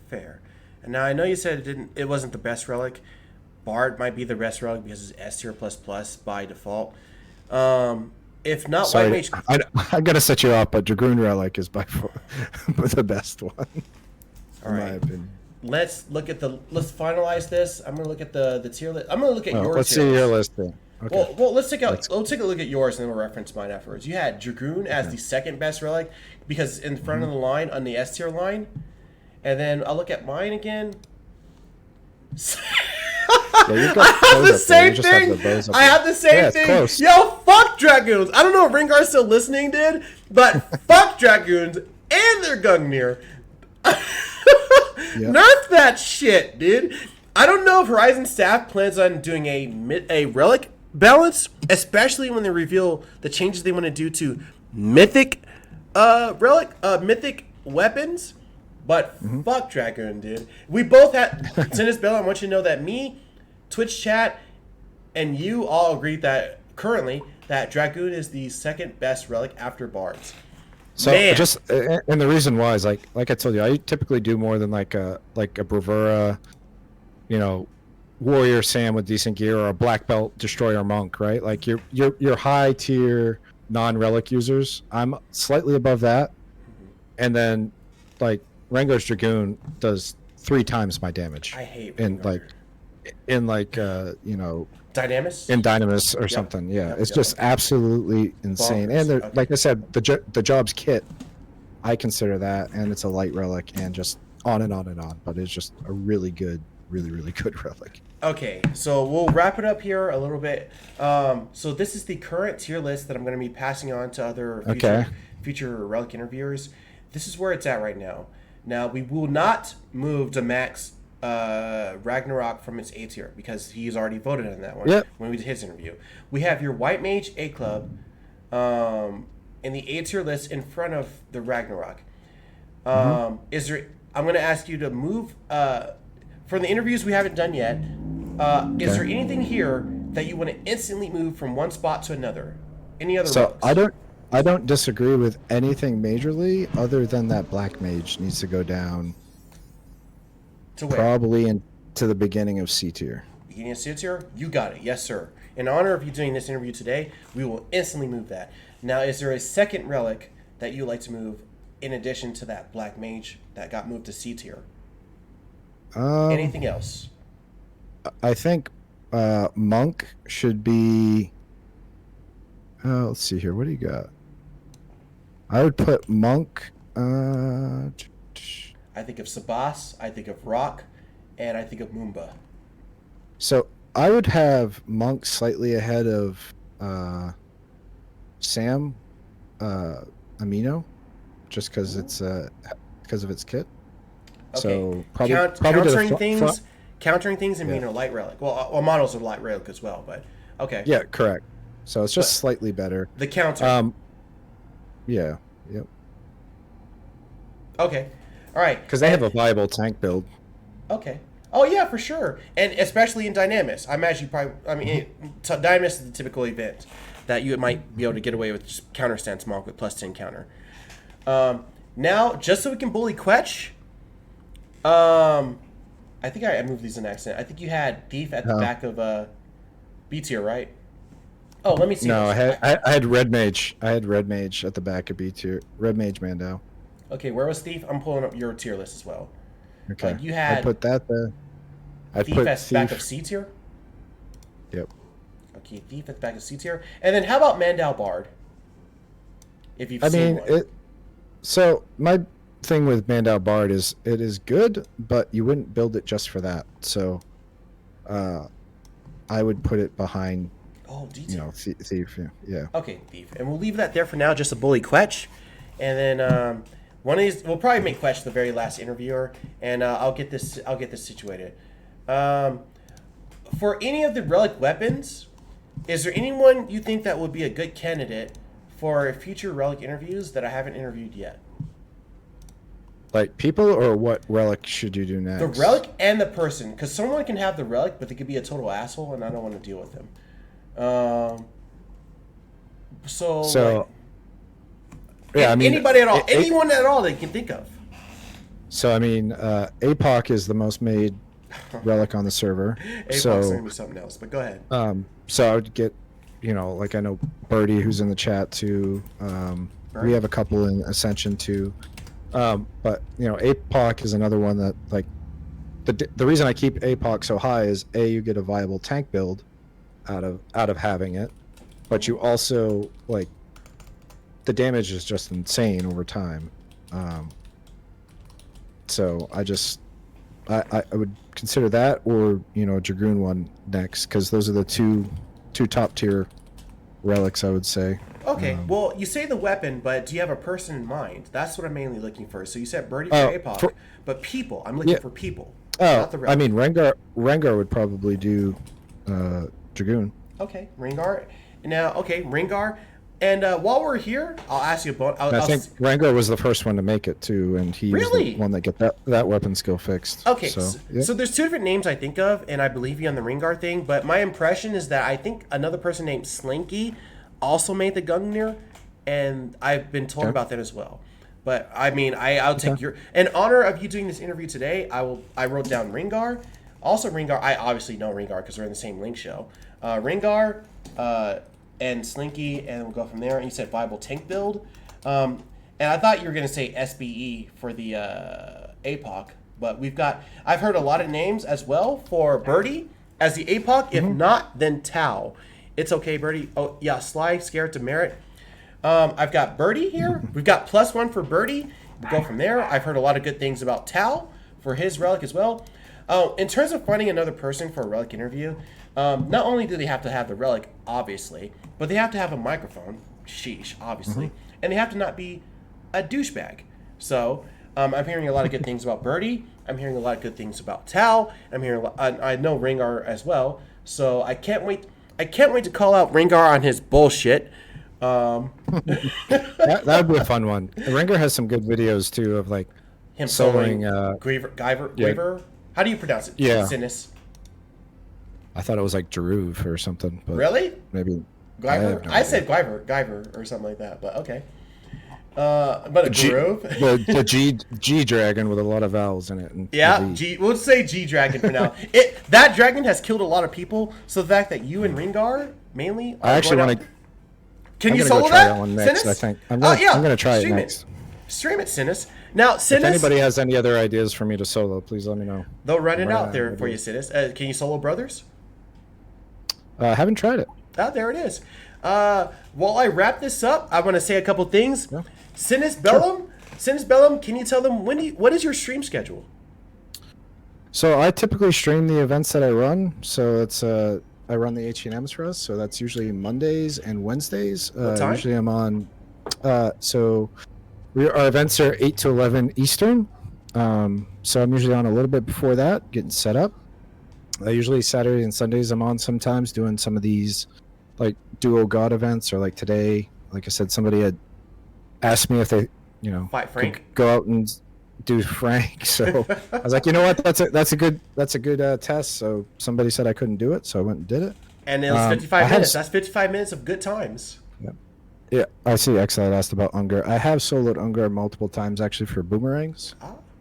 Fair. And now I know you said it wasn't the best relic. Bard might be the best relic because it's S tier plus by default. If not, Sorry, White Mage. I gotta set you up, but Dragoon Relic is by far the best one. All right. My opinion. Let's finalize this. I'm gonna look at the tier list. I'm gonna look at your. Let's see your list. Okay. Well, let's take a look at yours and then we'll reference mine afterwards. You had Dragoon as the second best relic because in front of the line on the S tier line, and then I'll look at mine again. I have the same thing. I have the same thing. Close. Yo, fuck Dragoons. I don't know if Ringar's still listening, dude, but fuck Dragoons and their Gungnir. Nerf that shit, dude. I don't know if Horizon staff plans on doing a relic balance, especially when they reveal the changes they want to do to mythic mythic weapons. But fuck Dragoon, dude. We both had cinnisbellum. I want you to know that me, Twitch chat, and you all agreed that currently that Dragoon is the second best relic after Bards. So and the reason why is like I told you, I typically do more than like a bravura, warrior Sam with decent gear, or a black belt destroyer monk, right? Like your high tier non-relic users. I'm slightly above that, and then like Rengar's Dragoon does 3 times my damage. I hate Rengar. Dynamis? In Dynamis or something. Yeah, it's just absolutely insane. Bonkers. And like I said, the job's kit, I consider that, and it's a light relic, and just on and on and on. But it's just a really good relic. Okay, so we'll wrap it up here a little bit. So this is the current tier list that I'm going to be passing on to other future relic interviewers. This is where it's at right now. Now, we will not move to Max Ragnarok from its A tier because he's already voted on that one when we did his interview. We have your White Mage A Club in the A tier list in front of the Ragnarok. I'm going to ask you to move for the interviews we haven't done yet. Is there anything here that you want to instantly move from one spot to another? Any other relics? I don't disagree with anything majorly, other than that Black Mage needs to go down to where? Probably into the beginning of C tier. Beginning of C tier? You got it. Yes, sir. In honor of you doing this interview today, we will instantly move that. Now, is there a second relic that you like to move in addition to that Black Mage that got moved to C tier? Anything else? I think Monk should be... let's see here. What do you got? I would put Monk... I think of Sabas, I think of Rock, and I think of Moomba. So I would have Monk slightly ahead of Sam Amino, just because it's because of its kit. Okay. So probably countering things and being a light relic. Well, models are light relic as well, but okay. Yeah, correct. So it's just slightly better. The counter. Yeah. Yep. Okay. All right. Because they have a viable tank build. Okay. Oh yeah, for sure, and especially in Dynamis. I imagine you probably. I mean, Dynamis is the typical event that you might be able to get away with just counter stance monk with +10 counter. Now, just so we can bully Quetch, I think I moved these in accident. I think you had Thief at the back of B tier, right? Oh, let me see. No, I had Red Mage. I had Red Mage at the back of B tier. Red Mage Mandau. Okay, where was Thief? I'm pulling up your tier list as well. Okay. You had. I put that there. Thief at the back of C tier? Yep. Okay, Thief at the back of C tier. And then how about Mandau Bard? If you've seen one. So my thing with Mandau Bard is it is good, but you wouldn't build it just for that. So I would put it behind Thief. Yeah. Okay, Thief. And we'll leave that there for now, just to bully Quetch. And then one of these we'll probably make Quetch the very last interviewer, and I'll get this situated. For any of the relic weapons, is there anyone you think that would be a good candidate for future relic interviews that I haven't interviewed yet? Like people, or what relic should you do next? The relic and the person, because someone can have the relic, but they could be a total asshole, and I don't want to deal with them. Anybody at all, anyone at all that you can think of. So I mean, APOC is the most made relic on the server. APOC's gonna be something else, but go ahead. So I would get, like I know Birdie, who's in the chat too. We have a couple in Ascension too. But APOC is another one that the reason I keep APOC so high is you get a viable tank build, out of having it, but you also like the damage is just insane over time. So I would consider that, or Dragoon one next, because those are the two top tier relics, I would say. Okay, well, you say the weapon, but do you have a person in mind? That's what I'm mainly looking for. So you said Birdie for APOC, but people. I'm looking for people. Not the relic. I mean, Rengar would probably do Dragoon. Okay, Rengar. Now, Rengar. And while we're here, I'll ask you about. I think Rengar was the first one to make it too, and he was the one that get that weapon skill fixed. Okay, so there's two different names I think of, and I believe you on the Rengar thing. But my impression is that I think another person named Slinky also made the Gungnir, and I've been told about that as well. But I mean, I'll take your in honor of you doing this interview today. I wrote down Rengar. Also Rengar. I obviously know Rengar because we're in the same Link show. Rengar. And Slinky, and we'll go from there. And you said Bible tank build, and I thought you were gonna say SBE for the APOC, but I've heard a lot of names as well for Birdie as the APOC. If not, then Tau. It's okay, Birdie. Oh yeah, Sly, Scared, Demerit. I've got Birdie here. We've got +1 for Birdie. We'll go from there. I've heard a lot of good things about Tau for his relic as well. In terms of finding another person for a relic interview, not only do they have to have the relic, obviously, but they have to have a microphone, sheesh, obviously, and they have to not be a douchebag. So I'm hearing a lot of good things about Birdie. I'm hearing a lot of good things about Tau. I'm hearing I know Rengar as well. So I can't wait. I can't wait to call out Rengar on his bullshit. That would be a fun one. Rengar has some good videos too of like him soloing Guyver. How do you pronounce it? Yeah. Sinnis. I thought it was like Jeruv or something. But really? Maybe. Guyver? I said Guyver or something like that, but okay. But a Jeruv? The G dragon with a lot of vowels in it. And we'll say G dragon for now. That dragon has killed a lot of people, so the fact that you and Rengar mainly are I actually want to. Can you solo that? One next, I think. I'm going to try it next. Stream it, Sinnis. Now, Sinnis. If anybody has any other ideas for me to solo, please let me know. They'll run it out there for you, Sinnis. Can you solo Brothers? I haven't tried it. Oh, there it is. While I wrap this up, I want to say a couple things. Yeah. cinnisbellum, can you tell them what is your stream schedule? So I typically stream the events that I run. So it's I run the H&Ms for us. So that's usually Mondays and Wednesdays. What time? Usually I'm on. So our events are 8 to 11 Eastern. So I'm usually on a little bit before that, getting set up. Usually Saturday and Sundays I'm on sometimes doing some of these like duo god events, or like today, like I said, somebody had asked me if they, fight Frank, could go out and do Frank. So I was like, you know what, that's a good test. So somebody said I couldn't do it, so I went and did it. And it was 55 minutes. That's 55 minutes of good times. Yeah, I see. Excellent. Asked about Unger. I have soloed Unger multiple times actually for boomerangs.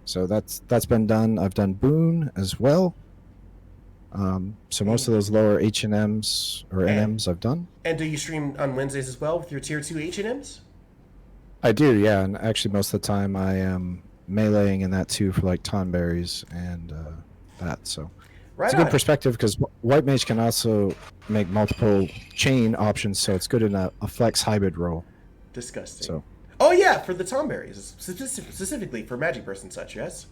So that's been done. I've done Boon as well. So most of those lower H&Ms or NMs I've done. And do you stream on Wednesdays as well with your tier 2 H&Ms? I do, yeah. And actually most of the time I am meleeing in that too for like Tonberries and that. So it's a good perspective because White Mage can also make multiple chain options, so it's good in a flex hybrid role. Disgusting. So. Oh yeah, for the Tonberries, specifically for Magic Burst and such, yes?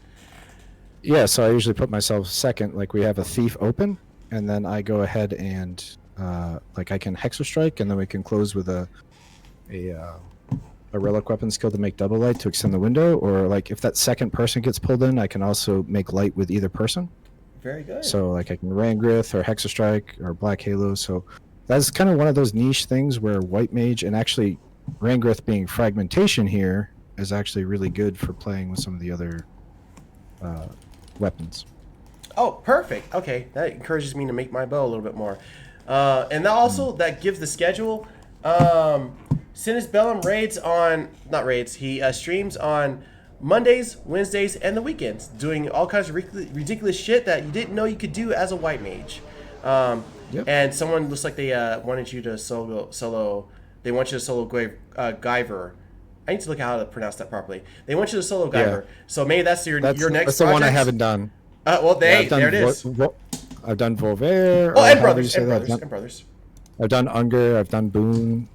Yeah, so I usually put myself second. Like we have a Thief open, and then I go ahead and like I can Hexer Strike, and then we can close with a Relic Weapon skill to make double light to extend the window, or like if that second person gets pulled in, I can also make light with either person. Very good. So like I can Rangrith or Hexer Strike or Black Halo. So that's kind of one of those niche things where White Mage, and actually Rangrith being fragmentation here, is actually really good for playing with some of the other weapons. Oh, perfect. Okay, that encourages me to make my bow a little bit more. And that also that gives the schedule. cinnisbellum he streams on Mondays, Wednesdays, and the weekends, doing all kinds of ridiculous shit that you didn't know you could do as a White Mage. And someone looks like they wanted you to solo. They want you to solo Guyver. I need to look at how to pronounce that properly. They want you to solo Guyver. So maybe that's your next. That's the one I haven't done. Well, there it is. I've done Volvaire. Oh, or and however you brothers, say and that. brothers, and brothers. I've done Unger. I've done Boone.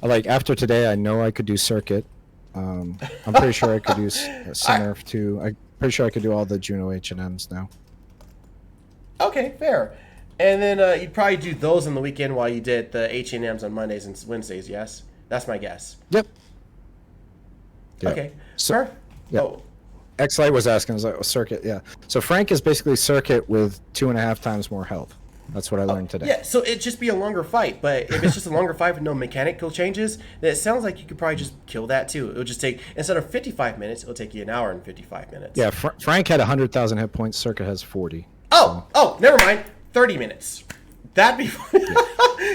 Like after today, I know I could do Circuit. I'm pretty sure I could use Cinerf too. I'm pretty sure I could do all the Juno H&Ms now. Okay, fair. And then you'd probably do those on the weekend while you did the H&Ms on Mondays and Wednesdays, yes? That's my guess. Yep. Okay. So, yeah. Oh, X-Light was asking, I was like, oh, Circuit, yeah. So Frank is basically Circuit with 2.5 times more health. That's what I learned today. yeah, so it'd just be a longer fight, but if it's just a longer fight with no mechanical changes, then it sounds like you could probably just kill that too. It would just take, instead of 55 minutes, it'll take you an hour and 55 minutes. Yeah, Frank had 100,000 hit points. Circuit has 40. Oh, never mind. 30 minutes. That'd be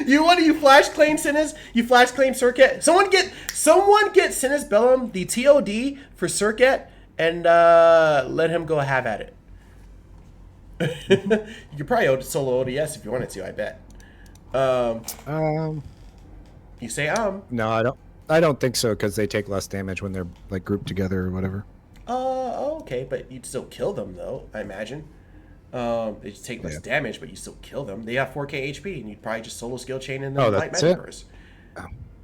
you flash claim Sinnis? You flash claim Circuit? Someone get Cinnisbellum, the TOD for Circuit, and let him go have at it. You could probably solo ODS if you wanted to, I bet. You say No, I don't think so, because they take less damage when they're like grouped together or whatever. Okay, but you'd still kill them though, I imagine. They just take less damage, but you still kill them. They have 4k HP, and you'd probably just solo skill chain in them light magic bursts.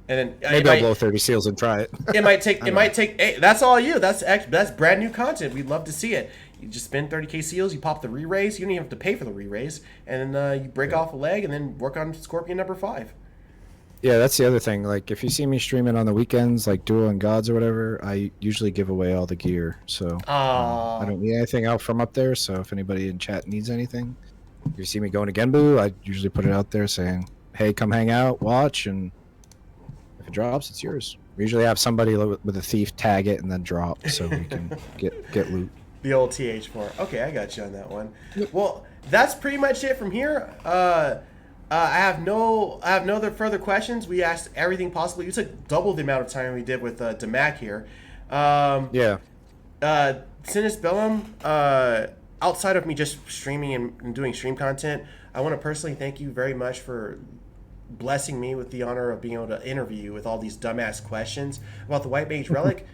And then maybe I'll blow 30 seals and try it. It might take. Hey, that's all you. That's brand new content. We'd love to see it. You just spend 30k seals. You pop the re-raise. You don't even have to pay for the re-raise, and then you break off a leg, and then work on Scorpion number 5. Yeah, that's the other thing. Like, if you see me streaming on the weekends, like Duel and Gods or whatever, I usually give away all the gear. So I don't need anything out from up there. So if anybody in chat needs anything, if you see me going to Genbu, I usually put it out there saying, "Hey, come hang out, watch, and if it drops, it's yours." We usually have somebody with a thief tag it and then drop, so we can get loot. The old TH4. Okay, I got you on that one. Well, that's pretty much it from here. I have no other further questions. We asked everything possible. You took double the amount of time we did with Demac here. Cinnisbellum, outside of me just streaming and doing stream content, I want to personally thank you very much for blessing me with the honor of being able to interview you with all these dumbass questions about the White Mage Relic.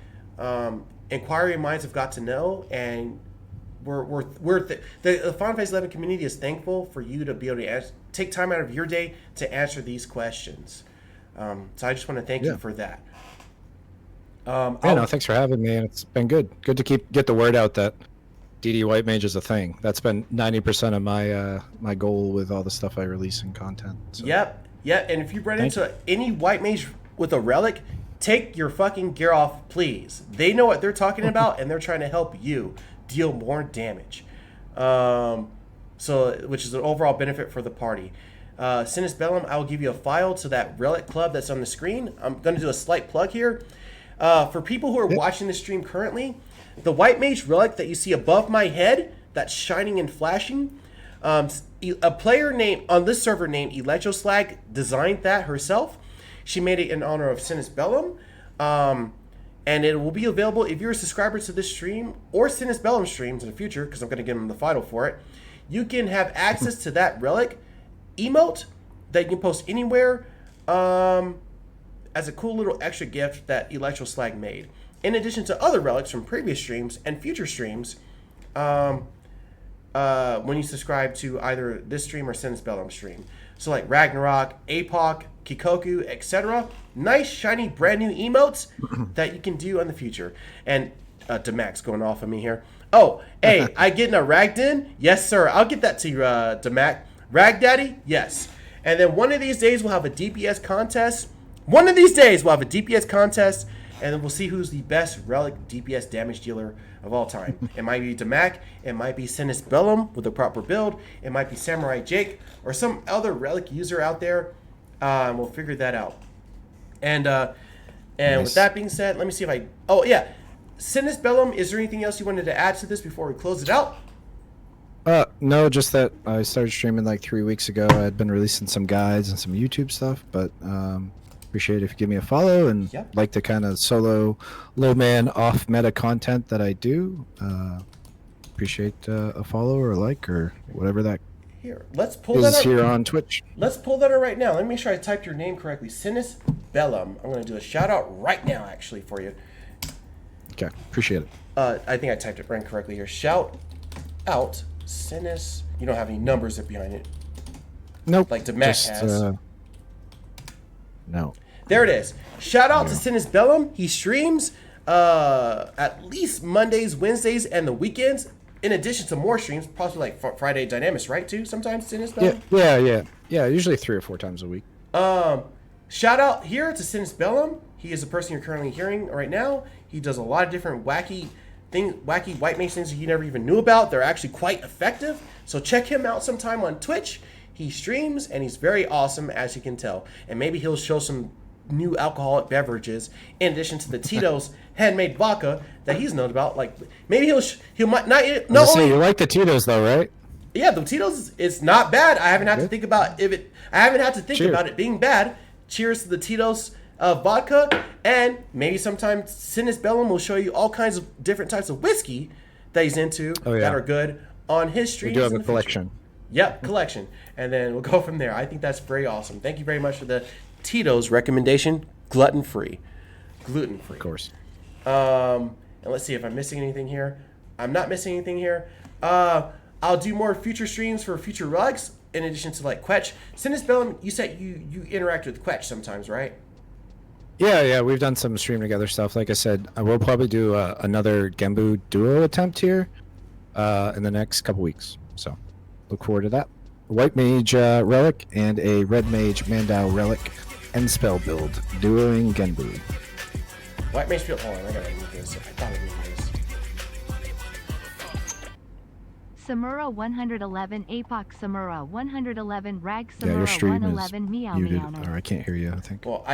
Inquiry minds have got to know, and the Final Fantasy 11 community is thankful for you to be able to take time out of your day to answer these questions. So I just want to thank you for that. Thanks for having me. It's been good to get the word out that DD White Mage is a thing. That's been 90% of my goal with all the stuff I release in content. So. Yep. And if you run into any White Mage with a relic, take your fucking gear off, please. They know what they're talking about, and they're trying to help you deal more damage. Which is an overall benefit for the party. Cinnisbellum, I will give you a file to that Relic Club that's on the screen. I'm going to do a slight plug here. For people who are watching the stream currently, the White Mage Relic that you see above my head, that's shining and flashing, a player on this server named Electroslag designed that herself. She made it in honor of Cinnisbellum. And it will be available if you're a subscriber to this stream or Cinnisbellum streams in the future, because I'm going to give them the final for it. You can have access to that relic emote that you can post anywhere as a cool little extra gift that Electroslag made. In addition to other relics from previous streams and future streams, when you subscribe to either this stream or Cinnisbellum stream. So like Ragnarok, Apoc, Kikoku, etc. Nice, shiny, brand new emotes that you can do in the future. And Demac's going off of me here. Oh, hey, I getting a Ragden? Yes, sir. I'll get that to you, Demac. Rag Daddy? Yes. And then one of these days we'll have a DPS contest. And then we'll see who's the best relic DPS damage dealer of all time. It might be Demac, it might be Cinnisbellum with a proper build, it might be Samurai Jake, or some other relic user out there. We'll figure that out. And nice. With that being said, let me see if I... Oh, yeah. Cinnisbellum, is there anything else you wanted to add to this before we close it out? No, just that I started streaming like 3 weeks ago. I had been releasing some guides and some YouTube stuff, but appreciate it if you give me a follow, and like the kind of solo low man off meta content that I do. Appreciate a follow or a like or whatever that here. Let's pull that up here on Twitch. Let's pull that up right now. Let me make sure I typed your name correctly. Cinnisbellum. I'm going to do a shout out right now actually for you. Okay, appreciate it. I think I typed it right correctly here. Shout out Sinnis. You don't have any numbers up behind it. Nope. Like Demac has. No. There it is. Shout out to cinnisbellum. He streams at least Mondays, Wednesdays, and the weekends. In addition to more streams, possibly like Friday Dynamics, right? Too sometimes cinnisbellum. Yeah. Usually 3 or 4 times a week. Shout out here to cinnisbellum. He is the person you're currently hearing right now. He does a lot of different wacky white mage things you never even knew about. They're actually quite effective. So check him out sometime on Twitch. He streams and he's very awesome, as you can tell. And maybe he'll show some new alcoholic beverages in addition to the Tito's handmade vodka that he's known about. Like maybe he might not only you like the Tito's though, right? Yeah, the Tito's it's not bad. I haven't had to think about about it being bad. Cheers to the Tito's vodka, and maybe sometime cinnisbellum will show you all kinds of different types of whiskey that he's into that are good on his streams. We do have a collection. Yep, collection. And then we'll go from there. I think that's very awesome. Thank you very much for the Tito's recommendation. Gluten-free. Gluten-free. Of course. And let's see if I'm missing anything here. I'm not missing anything here. I'll do more future streams for future rugs in addition to like Quetch. cinnisbellum, you said you interact with Quetch sometimes, right? Yeah, we've done some stream together stuff. Like I said, I will probably do another Genbu duo attempt here in the next couple weeks. So look forward to that. White Mage Relic and a Red Mage Mandao Relic and spell build, duoing Genbu. White Mage field. Hold on, I gotta move this. I thought I moved this. Samura 111, Apoc Samura 111, Rag Yeah, your Samura stream 111, is Meow muted, Meow. or I can't hear you, I think. Well,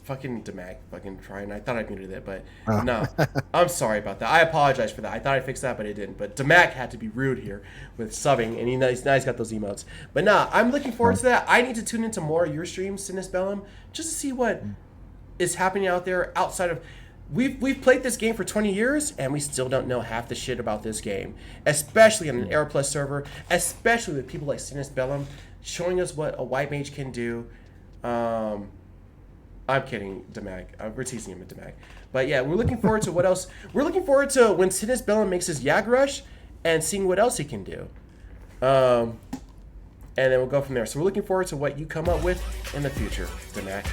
fucking Demac fucking trying. I thought I muted it, but Oh. no. I'm sorry about that. I apologize for that. I thought I fixed that, but it didn't. But Demac had to be rude here with subbing, and now he's got those emotes. But nah, I'm looking forward to that. I need to tune into more of your streams, cinnisbellum, just to see what is happening out there outside of. We've played this game for 20 years, and we still don't know half the shit about this game, especially on an Air Plus server, especially with people like cinnisbellum showing us what a white mage can do. I'm kidding, Demac. We're teasing him at Demac. But yeah, we're looking forward to what else. We're looking forward to when cinnisbellum makes his Yag Rush and seeing what else he can do. And then we'll go from there. So we're looking forward to what you come up with in the future, Demac.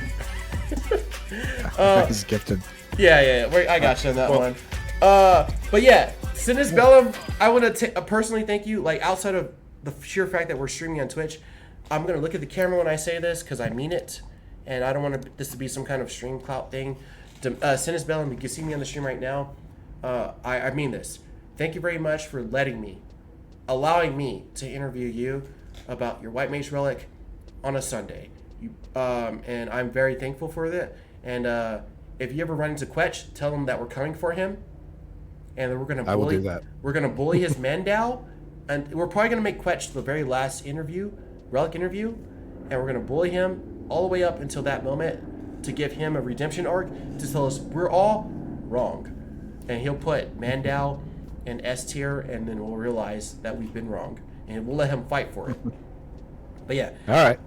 He's gifted. Yeah. I got you on that one. But yeah, cinnisbellum, I want to personally thank you. Like outside of the sheer fact that we're streaming on Twitch, I'm gonna look at the camera when I say this because I mean it, and I don't want this to be some kind of stream clout thing. cinnisbellum, you can see me on the stream right now. I mean this. Thank you very much for allowing me to interview you about your White Mage Relic on a Sunday. And I'm very thankful for that. And if you ever run into Quetch, tell him that we're coming for him, and we're gonna bully. I will do that. We're gonna bully his Mandao, and we're probably gonna make Quetch the very last relic interview, and we're gonna bully him all the way up until that moment to give him a redemption arc to tell us we're all wrong, and he'll put Mandao in S tier, and then we'll realize that we've been wrong, and we'll let him fight for it. But yeah. All right.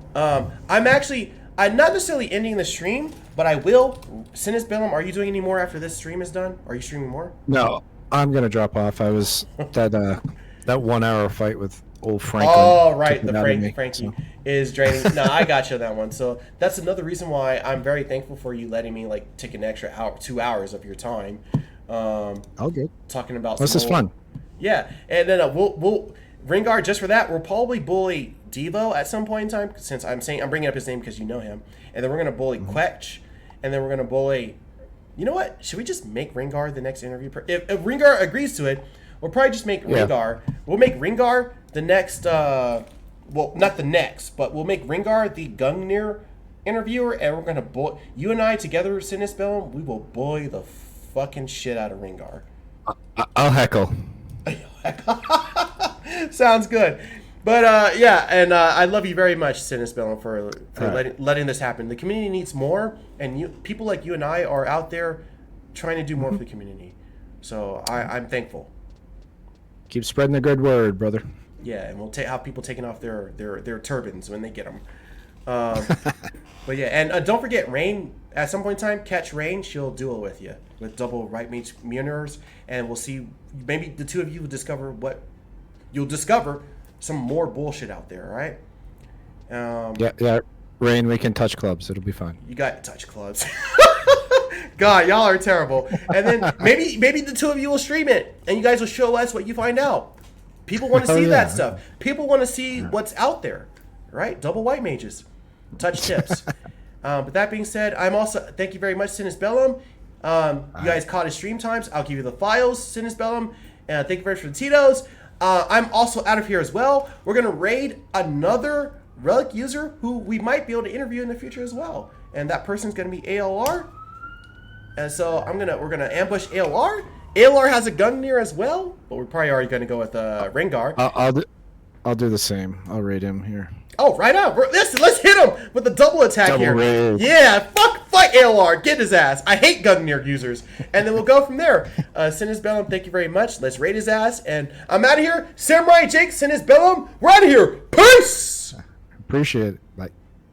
I'm not necessarily ending the stream, but I will. cinnisbellum, are you doing any more after this stream is done? Are you streaming more? No, I'm gonna drop off. I was that 1 hour fight with old Franklin. Oh, right, took the it out of me, Frankie so. is draining. No, I got you on that one. So that's another reason why I'm very thankful for you letting me like take an extra 2 hours of your time. All good. Talking about This is fun. Yeah, and then we'll Ringard, just for that, we'll probably bully Devo at some point in time, since I'm bringing up his name because you know him, and then we're gonna bully Quetch, and then we're gonna bully. You know what? Should we just make Ringard the next interview? If Ringard agrees to it, we'll probably just make Ringard. We'll make Ringard the next. Well, not the next, but we'll make Ringard the Gungnir interviewer, and we're gonna bully you and I together, cinnisbellum. We will bully the fucking shit out of Ringard. I'll heckle. Sounds good. But yeah, and I love you very much, cinnisbellum, for letting this happen. The community needs more, and people like you and I are out there trying to do more for the community. So I'm thankful. Keep spreading the good word, brother. Yeah, and we'll have people taking off their turbans when they get them. But yeah, and don't forget Rain. At some point in time, catch Rain. She'll duel with you with double right mage mirrors, and we'll see. Maybe the two of you will discover what you'll discover some more bullshit out there. All right. Yeah. Rain, we can touch clubs. It'll be fun. You got touch clubs. God, y'all are terrible. And then maybe the two of you will stream it, and you guys will show us what you find out. People want to see that stuff. People want to see what's out there, right? Double white mages, touch tips. But that being said, I'm also thank you very much, cinnisbellum. You guys caught his stream times. I'll give you the files, cinnisbellum. Thank you very much for the Tito's. I'm also out of here as well. We're gonna raid another Relic user who we might be able to interview in the future as well, and that person's gonna be ALR. And so we're gonna ambush ALR. ALR has a Gungnir as well, but we're probably already gonna go with Rengar. I'll do the same. I'll raid him here. Oh, right on. Listen, let's hit him with a double attack Double here. raid. Yeah, fight ALR. Get his ass. I hate Gungnir users. And then we'll go from there. cinnisbellum, thank you very much. Let's raid his ass. And I'm out of here. Samurai Jake, cinnisbellum, we're out of here. Peace! Appreciate it. Bye.